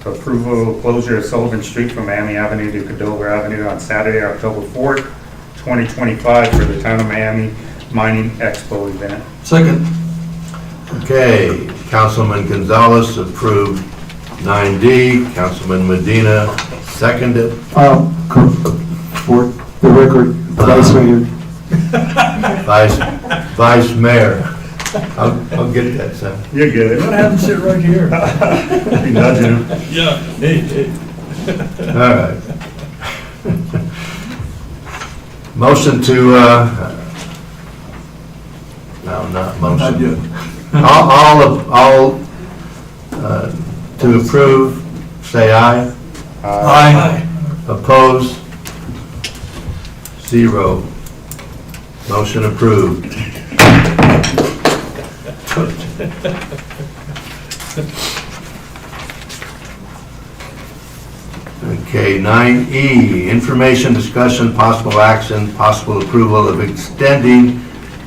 approval closure of Sullivan Street from Miami Avenue to Cadover Avenue on Saturday, October 4th, 2025 for the Town of Miami Mining Expo event. Second. okay, Councilman Gonzalez approved 9D, Councilman Medina seconded. For the record, Vice Mayor. Vice Mayor. I'll get that, son. You're good. What happened to sit right here? You nudging him? Yeah. Hey. All right. Motion to, no, not motion. Not yet. All to approve, say aye. Aye. Opposed? 0. Motion approved. Okay, 9E, information, discussion, possible action, possible approval of extending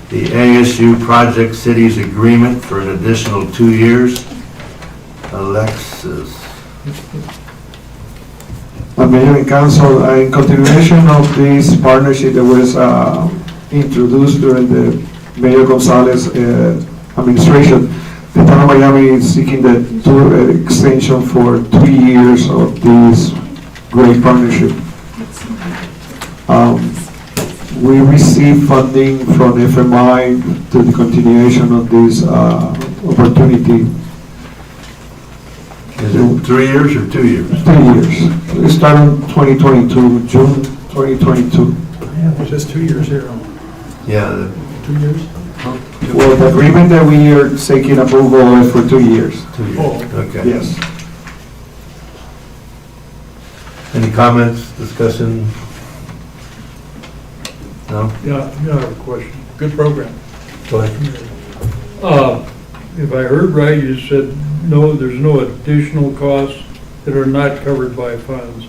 the ASU Project Cities Agreement for an additional 2 years. Alexis. Mayor and Council, in continuation of this partnership that was introduced during the Mayor Gonzalez administration, the Town of Miami is seeking the extension for 3 years of this great partnership. We received funding from FMI to the continuation of this opportunity. Is it 3 years or 2 years? 3 years. We start in 2022, June 2022. It says 2 years here. Yeah, 2 years? Well, the agreement that we are seeking approval is for 2 years. 2 years, Oh. okay. Yes. Any comments, discussion? No? Yeah, I have a question. Good program. Go ahead. If I heard right, you said no, there's no additional costs that are not covered by funds.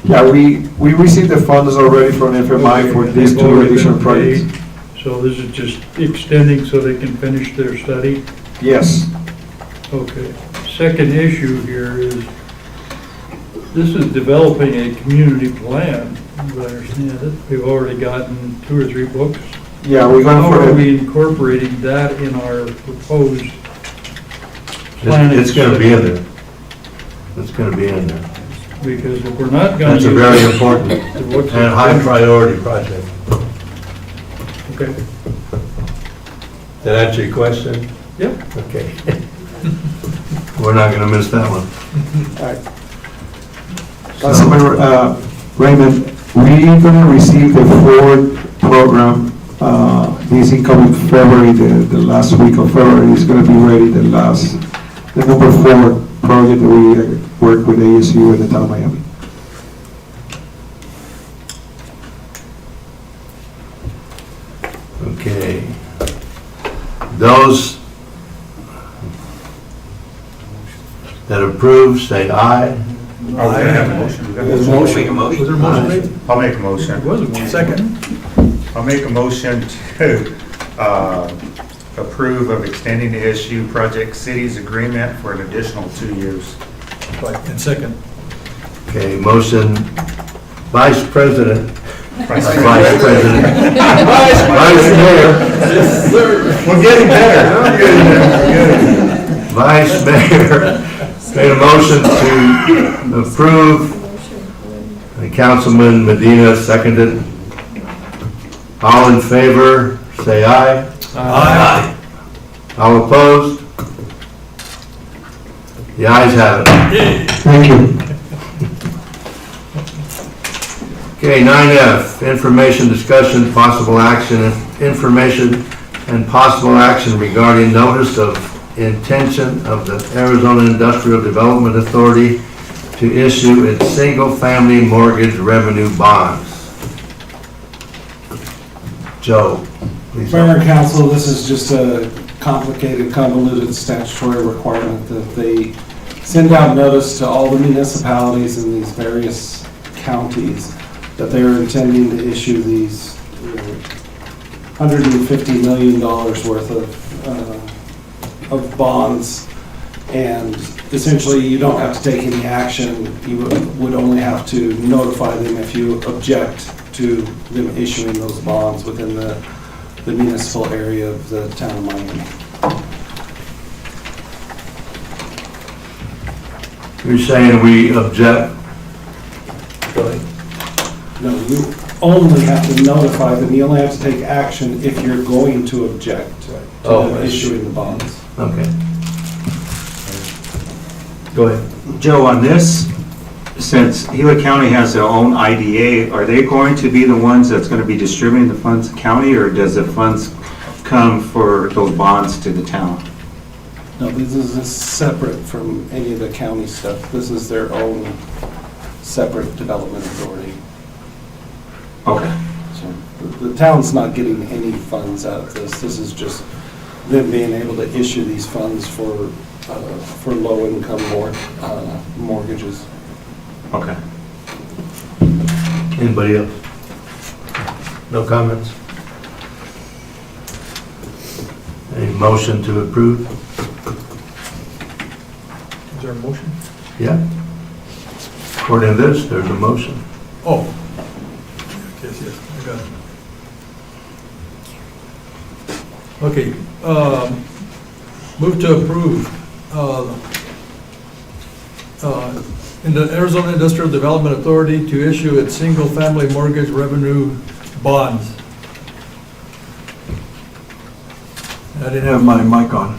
Yeah, we received the funds already from FMI for Okay, these they've 2 already additional been projects. paid, So this is just extending so they can finish their study? Yes. Okay. Second issue here is, this is developing a community plan, as I understand it. We've already gotten 2 or 3 books. Yeah, we're going How for are it. we incorporating that in our proposed planning? It's going to be in there. It's going to be in there. Because if we're not going to. That's a very important What's and high priority project. Okay. Did that answer your question? Yep. Okay. We're not going to miss that one. Councilmember Raymond, we're going to receive the Ford program this incoming February, the last week of February is going to be ready, the number 4 project that we work with ASU in the Town of Miami. Okay. Those that approve, say aye. Are we gonna have a motion? There's a motion. Make a motion. Was there a motion made? I'll make a motion. Was it one second? I'll make a motion to approve of extending the SU Project Cities agreement for an additional 2 years. Right, and second. Okay, motion, Vice President. Vice Vice President. Vice Mayor. We're getting better. We're getting better. Vice Mayor made a motion to approve. And Councilman Medina seconded. All in favor, say aye. Aye. All opposed? The ayes have it. Thank you. Okay, 9F, information, discussion, possible action, information and possible action regarding notice of intention of the Arizona Industrial Development Authority to issue its single-family mortgage revenue bonds. Joe, please. Mayor and council, this is just a complicated, convoluted statutory requirement that they send out notice to all the municipalities in these various counties that they are intending to issue these $150 million worth of bonds. And essentially, you don't have to take any action. You would only have to notify them if you object to them issuing those bonds within the municipal area of the town of Miami. You're saying we object? No, you only have to notify them. You only have to take action if you're going to object to them issuing the bonds. Okay. Go ahead. Joe, on this, since Gila County has their own IDA, are they going to be the ones that's going to be distributing the funds to the county, or does the funds come for those bonds to the town? No, this is separate from any of the county stuff. This is their own separate development authority. Okay. So the town's not getting any funds out of this. This is just them being able to issue these funds for low-income mortgages. Okay. Anybody else? No comments? Any motion to approve? Is there a motion? Yeah. According to this, there's a motion. Oh. Yes, I got it. Okay, move to approve, in the Arizona Industrial Development Authority to issue its single-family mortgage revenue bonds. I didn't have my mic on.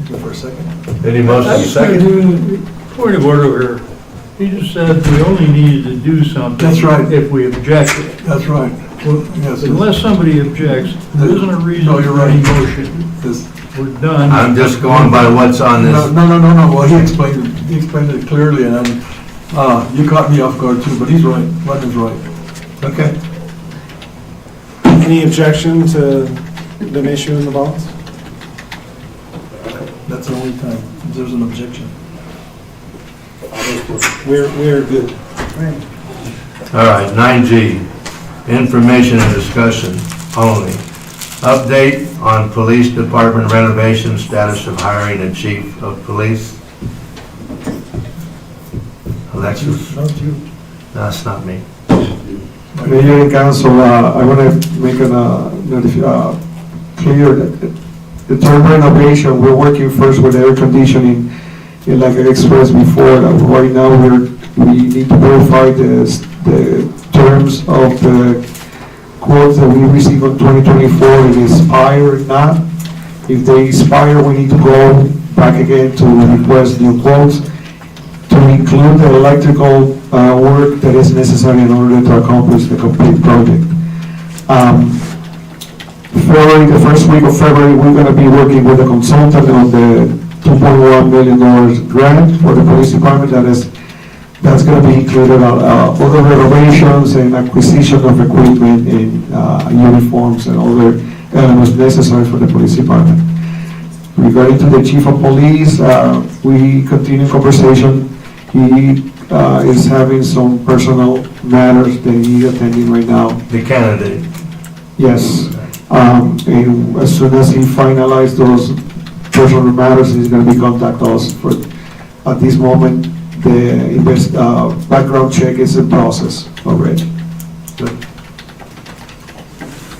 Go for a second. Any motion second? Point of order here. He just said we only needed to do something. That's right. If we objected. That's right. Well, yes, Unless somebody objects, there isn't a reason No, you're for any right. motion. This- We're done. I'm just going by what's on this. No, well, he explained it clearly, and then, you caught me off guard too, but he's right, Martin's right. Okay. Any objection to them issuing the bonds? That's the only time there's an objection. We're good. All right, 9G, information and discussion only. Update on police department renovation, status of hiring a chief of police. Alexis? Not you. That's not me. Mayor and council, I want to make clear that the term renovation, we're working first with air conditioning. And like I expressed before, right now we need to verify the terms of the quotes that we received on 2024, if they expire or not. If they expire, we need to go back again to request new quotes to include the electrical work that is necessary in order to accomplish the complete project. February, the first week of February, we're going to be working with a consultant on the $2.1 million grant for the police department. That's going to be included other renovations and acquisition of equipment and uniforms and other elements necessary for the police department. Regarding to the chief of police, we continue conversation. He is having some personal matters that he's attending right now. The candidate. Yes. And as soon as he finalizes those personal matters, he's going to be contact us. For at this moment, the background check is in process already. Good.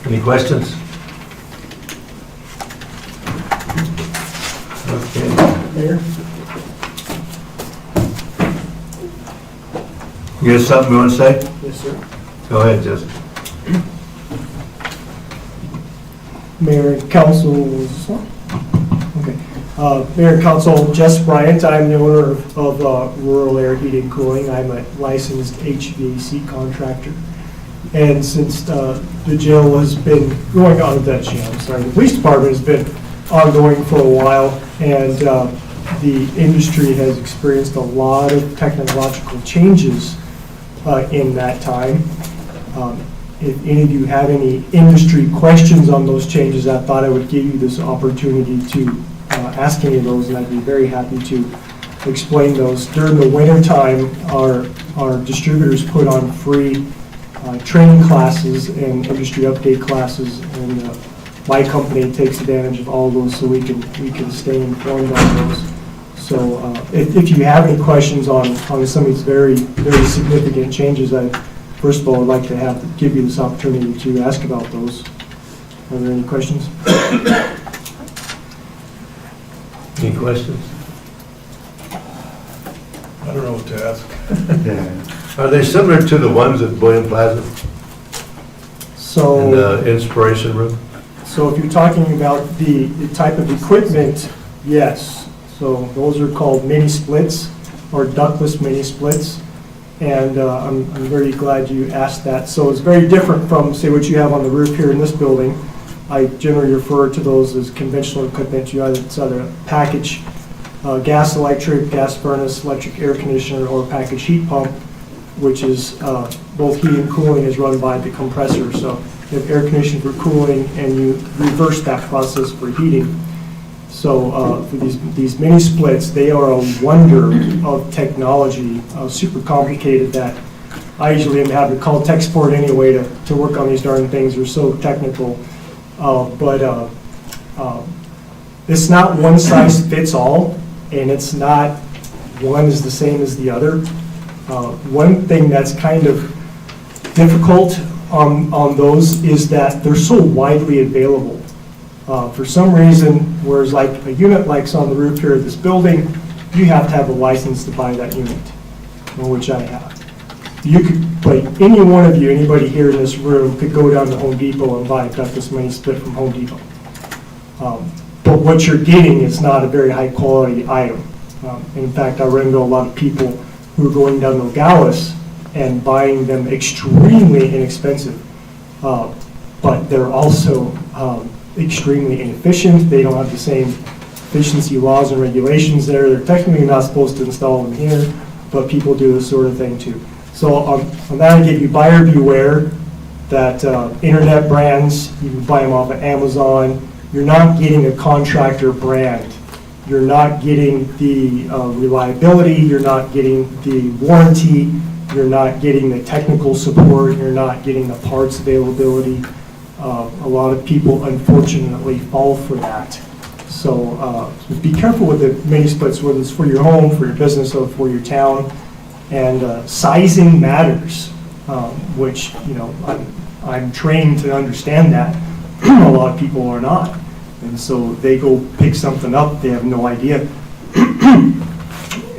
Any questions? Okay. Mayor? You have something you want to say? Yes, sir. Go ahead, Justin. Mayor and Council, okay. Mayor and Council, Jess Bryant, I'm the owner of Rural Air Heating and Cooling. I'm a licensed HVAC contractor. And since the jail has been going on, the police department has been ongoing for a while, and the industry has experienced a lot of technological changes in that time. If any of you have any industry questions on those changes, I thought I would give you this opportunity to ask any of those, and I'd be very happy to explain those. During the winter time, our distributors put on free training classes and industry update classes, and my company takes advantage of all those so we can stay informed on those. So if you have any questions on some of these very, very significant changes, I first of all would like to give you this opportunity to ask about those. Are there any questions? Any questions? I don't know what to ask. Are they similar to the ones at William Plaza So. in the Inspiration Room? So if you're talking about the type of equipment, yes. So those are called mini splits or ductless mini splits. And I'm very glad you asked that. So it's very different from, say, what you have on the roof here in this building. I generally refer to those as conventional equipment. It's either a package, gas electric, gas furnace, electric air conditioner, or package heat pump, which is both heating and cooling is run by the compressor. So you have air conditioning for cooling, and you reverse that process for heating. So for these mini splits, they are a wonder of technology, super complicated that I usually am having to call tech support anyway to work on these darn things. They're so technical. But it's not one size fits all, and it's not one is the same as the other. One thing that's kind of difficult on those is that they're so widely available. For some reason, whereas like a unit like's on the roof here of this building, you have to have a license to buy that unit, which I have. You could, like any one of you, anybody here in this room could go down to Home Depot and buy a ductless mini split from Home Depot. But what you're getting is not a very high quality item. In fact, I run into a lot of people who are going down to Nogales and buying them extremely inexpensive. But they're also extremely inefficient. They don't have the same efficiency laws and regulations there. They're technically not supposed to install them here, but people do this sort of thing too. So on that, I give you buyer beware that internet brands, you can buy them off of Amazon. You're not getting a contractor brand. You're not getting the reliability. You're not getting the warranty. You're not getting the technical support. You're not getting the parts availability. A lot of people, unfortunately, fall for that. So be careful with the mini splits, whether it's for your home, for your business, or for your town. And sizing matters, which, you know, I'm trained to understand that. A lot of people are not. And so they go pick something up, they have no idea.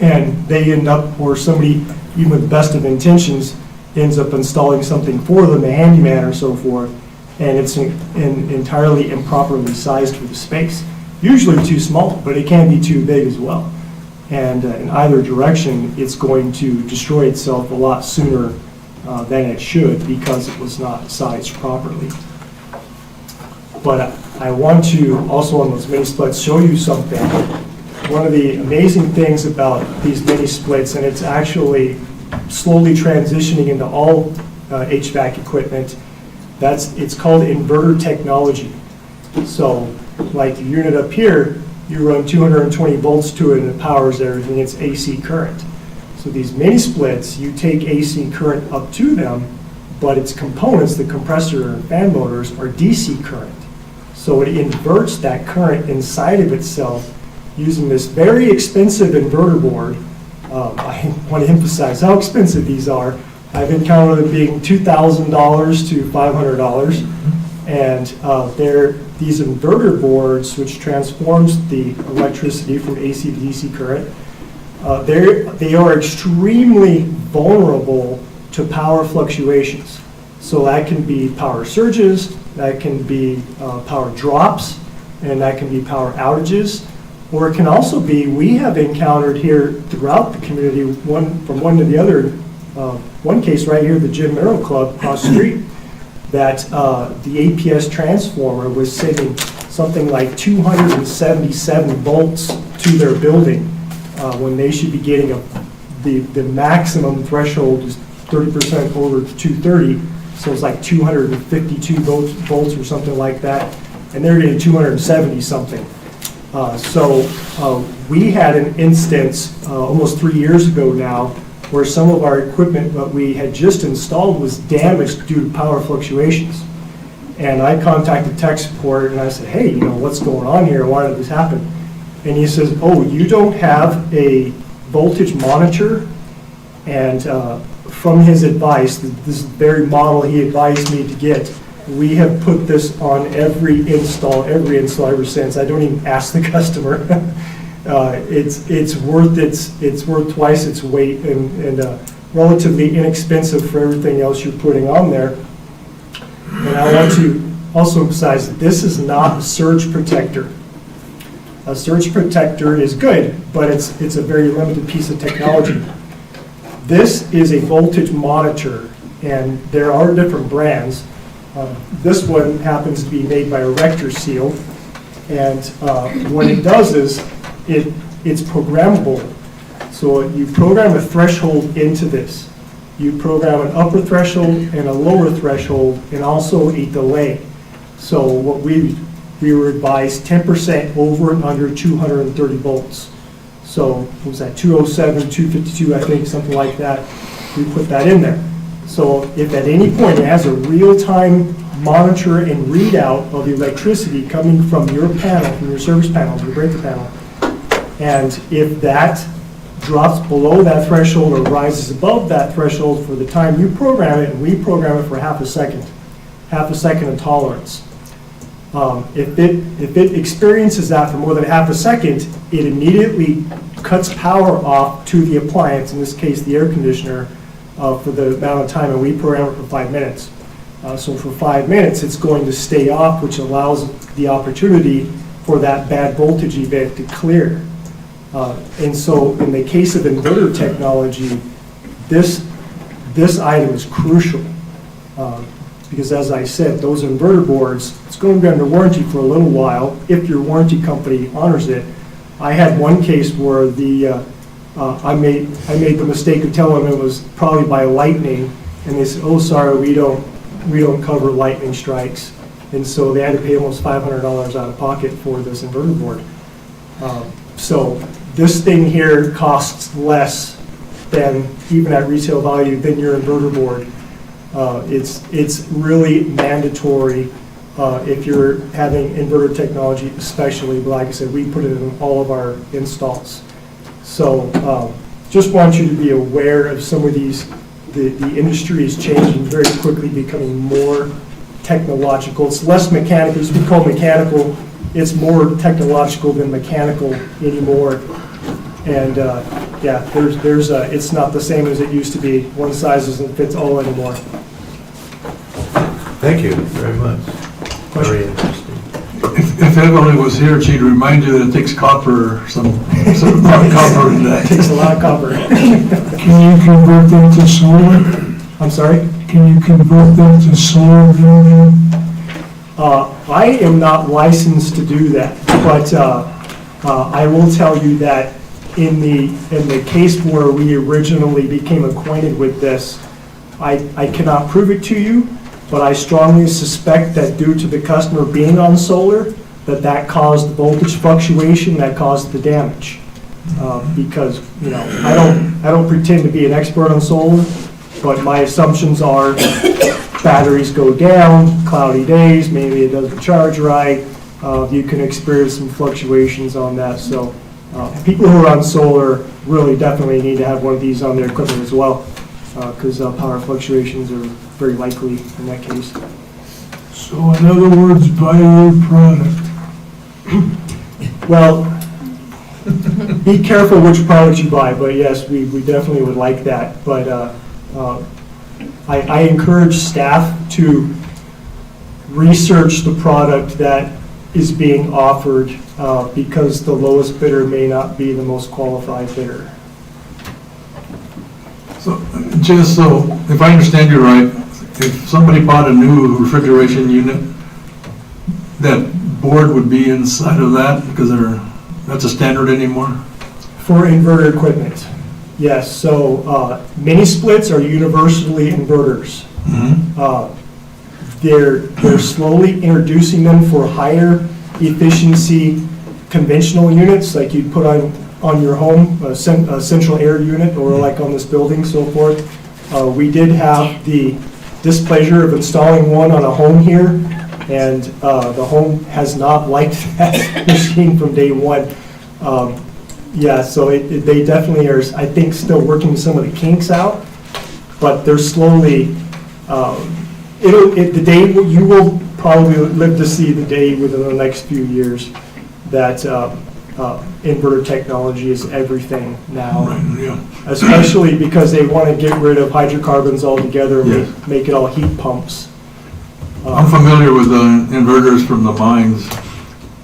And they end up, or somebody, even with the best of intentions, ends up installing something for them, a handyman or so forth, and it's entirely improperly sized for the space. Usually too small, but it can be too big as well. And in either direction, it's going to destroy itself a lot sooner than it should because it was not sized properly. But I want to also on those mini splits show you something. One of the amazing things about these mini splits, and it's actually slowly transitioning into all HVAC equipment, it's called inverter technology. So like the unit up here, you run 220 volts to it and it powers everything, it's AC current. So these mini splits, you take AC current up to them, but its components, the compressor and fan motors, are DC current. So it inverts that current inside of itself using this very expensive inverter board. I want to emphasize how expensive these are. I've encountered them being $2,000 to $500. And these inverter boards, which transforms the electricity from AC to DC current, they are extremely vulnerable to power fluctuations. So that can be power surges, that can be power drops, and that can be power outages. Or it can also be, we have encountered here throughout the community, from one to the other, one case right here, the Jim Merrill Club across the street, that the APS transformer was sending something like 277 volts to their building when they should be getting the maximum threshold is 30% over 230, so it's like 252 volts or something like that, and they're getting 270 something. So we had an instance almost 3 years ago now where some of our equipment that we had just installed was damaged due to power fluctuations. And I contacted tech support and I said, hey, what's going on here? Why did this happen? And he says, oh, you don't have a voltage monitor? And from his advice, this very model he advised me to get, we have put this on every install ever since. I don't even ask the customer. It's worth twice its weight and relatively inexpensive for everything else you're putting on there. And I want to also emphasize that this is not a surge protector. A surge protector is good, but it's a very limited piece of technology. This is a voltage monitor, and there are different brands. This one happens to be made by Erector Seal, and what it does is it's programmable. So you program a threshold into this. You program an upper threshold and a lower threshold, and also a delay. So what we were advised 10% over and under 230 volts. So what was that, 207, 252, I think, something like that. We put that in there. So if at any point it has a real-time monitor and readout of the electricity coming from your panel, from your service panel, your breaker panel, and if that drops below that threshold or rises above that threshold for the time you program it, and we program it for half a second of tolerance. If it experiences that for more than half a second, it immediately cuts power off to the appliance, in this case the air conditioner, for the amount of time, and we program it for 5 minutes. So for 5 minutes, it's going to stay off, which allows the opportunity for that bad voltage event to clear. And so in the case of inverter technology, this item is crucial. Because as I said, those inverter boards, it's going to be under warranty for a little while if your warranty company honors it. I had one case where I made the mistake of telling them it was probably by lightning, and they said, oh, sorry, we don't cover lightning strikes. And so they had to pay almost $500 out of pocket for this inverter board. So this thing here costs less than, even at retail value, than your inverter board. It's really mandatory if you're having inverter technology, especially, but like I said, we put it in all of our installs. So just want you to be aware of some of these. The industry is changing very quickly, becoming more technological. It's less mechanical. It used to be called mechanical. It's more technological than mechanical anymore. And yeah, it's not the same as it used to be. One size doesn't fit all anymore. Thank you very much. Very interesting. If Evelyn was here, she'd remind you that it takes copper, some amount of copper in that. It takes a lot of copper. Can you convert them to solar? I'm sorry? Can you convert them to solar building? I am not licensed to do that, but I will tell you that in the case where we originally became acquainted with this, I cannot prove it to you, but I strongly suspect that due to the customer being on solar, that caused the voltage fluctuation, that caused the damage. Because, you know, I don't pretend to be an expert on solar, but my assumptions are batteries go down, cloudy days, maybe it doesn't charge right, you can experience some fluctuations on that. So people who are on solar really definitely need to have one of these on their equipment as well, because power fluctuations are very likely in that case. So in other words, buy your product. Well, be careful which product you buy, but yes, we definitely would like that. But I encourage staff to research the product that is being offered, because the lowest bidder may not be the most qualified bidder. So, just so, if I understand you right, if somebody bought a new refrigeration unit, that board would be inside of that because that's a standard anymore? For inverter equipment, yes. So mini splits are universally inverters. They're slowly introducing them for higher efficiency conventional units, like you'd put on your home, a central air unit, or like on this building, so forth. We did have the displeasure of installing one on a home here, and the home has not liked that machine from day one. Yeah, so they definitely are, I think, still working some of the kinks out, but they're slowly, the day, you will probably live to see the day within the next few years that inverter technology is everything now. Right, yeah. Especially because they want to get rid of hydrocarbons altogether and make it all heat pumps. I'm familiar with the inverters from the mines.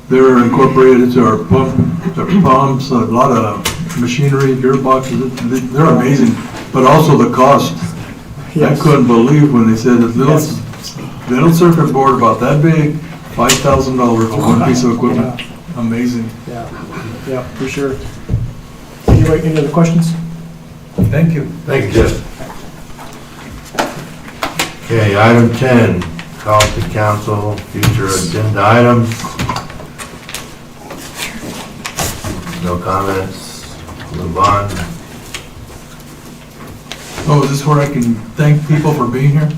They're incorporated to our pumps, a lot of machinery, gearboxes. They're amazing, but also the cost. Yes. I couldn't believe when they said that little circuit board about that big, $5,000 for one piece of equipment. Amazing. Yeah, for sure. Any other questions? Thank you. Thank you, Jeff. Okay, item 10, call to council, future agenda items. No comments, move on. Oh, is this where I can thank people for being here?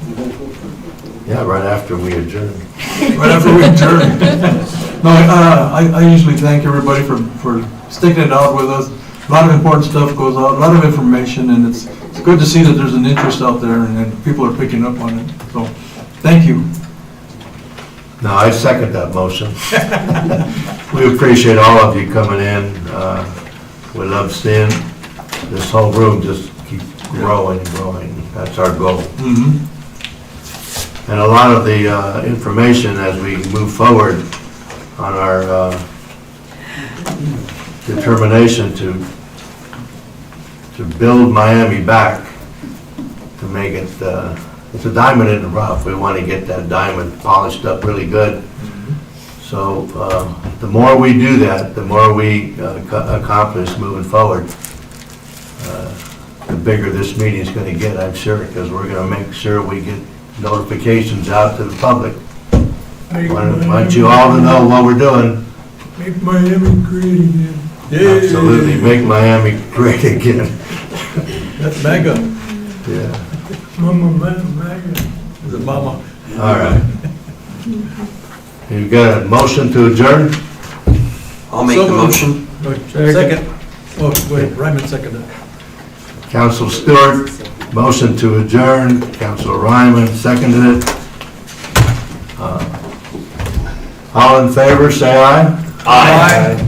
Yeah, right after we adjourn. Right after we adjourn. No, I usually thank everybody for sticking it out with us. A lot of important stuff goes out, a lot of information, and it's good to see that there's an interest out there and people are picking up on it. So, thank you. No, I second that motion. We appreciate all of you coming in. We love seeing this whole room just keep growing and growing. That's our goal. And a lot of the information as we move forward on our determination to build Miami back, to make it, it's a diamond in the rough. We want to get that diamond polished up really good. So the more we do that, the more we accomplish moving forward, the bigger this meeting is going to get, I'm sure, because we're going to make sure we get notifications out to the public. Want you all to know what we're doing. Make Miami great again. Absolutely, make Miami great again. That's mega. Yeah. Mama, mega. Is it mama? All right. You got a motion to adjourn? I'll make the motion. Second. Oh, wait, Ryman seconded. Council Stewart, motion to adjourn. Council Ryman seconded it. All in favor, say aye. Aye.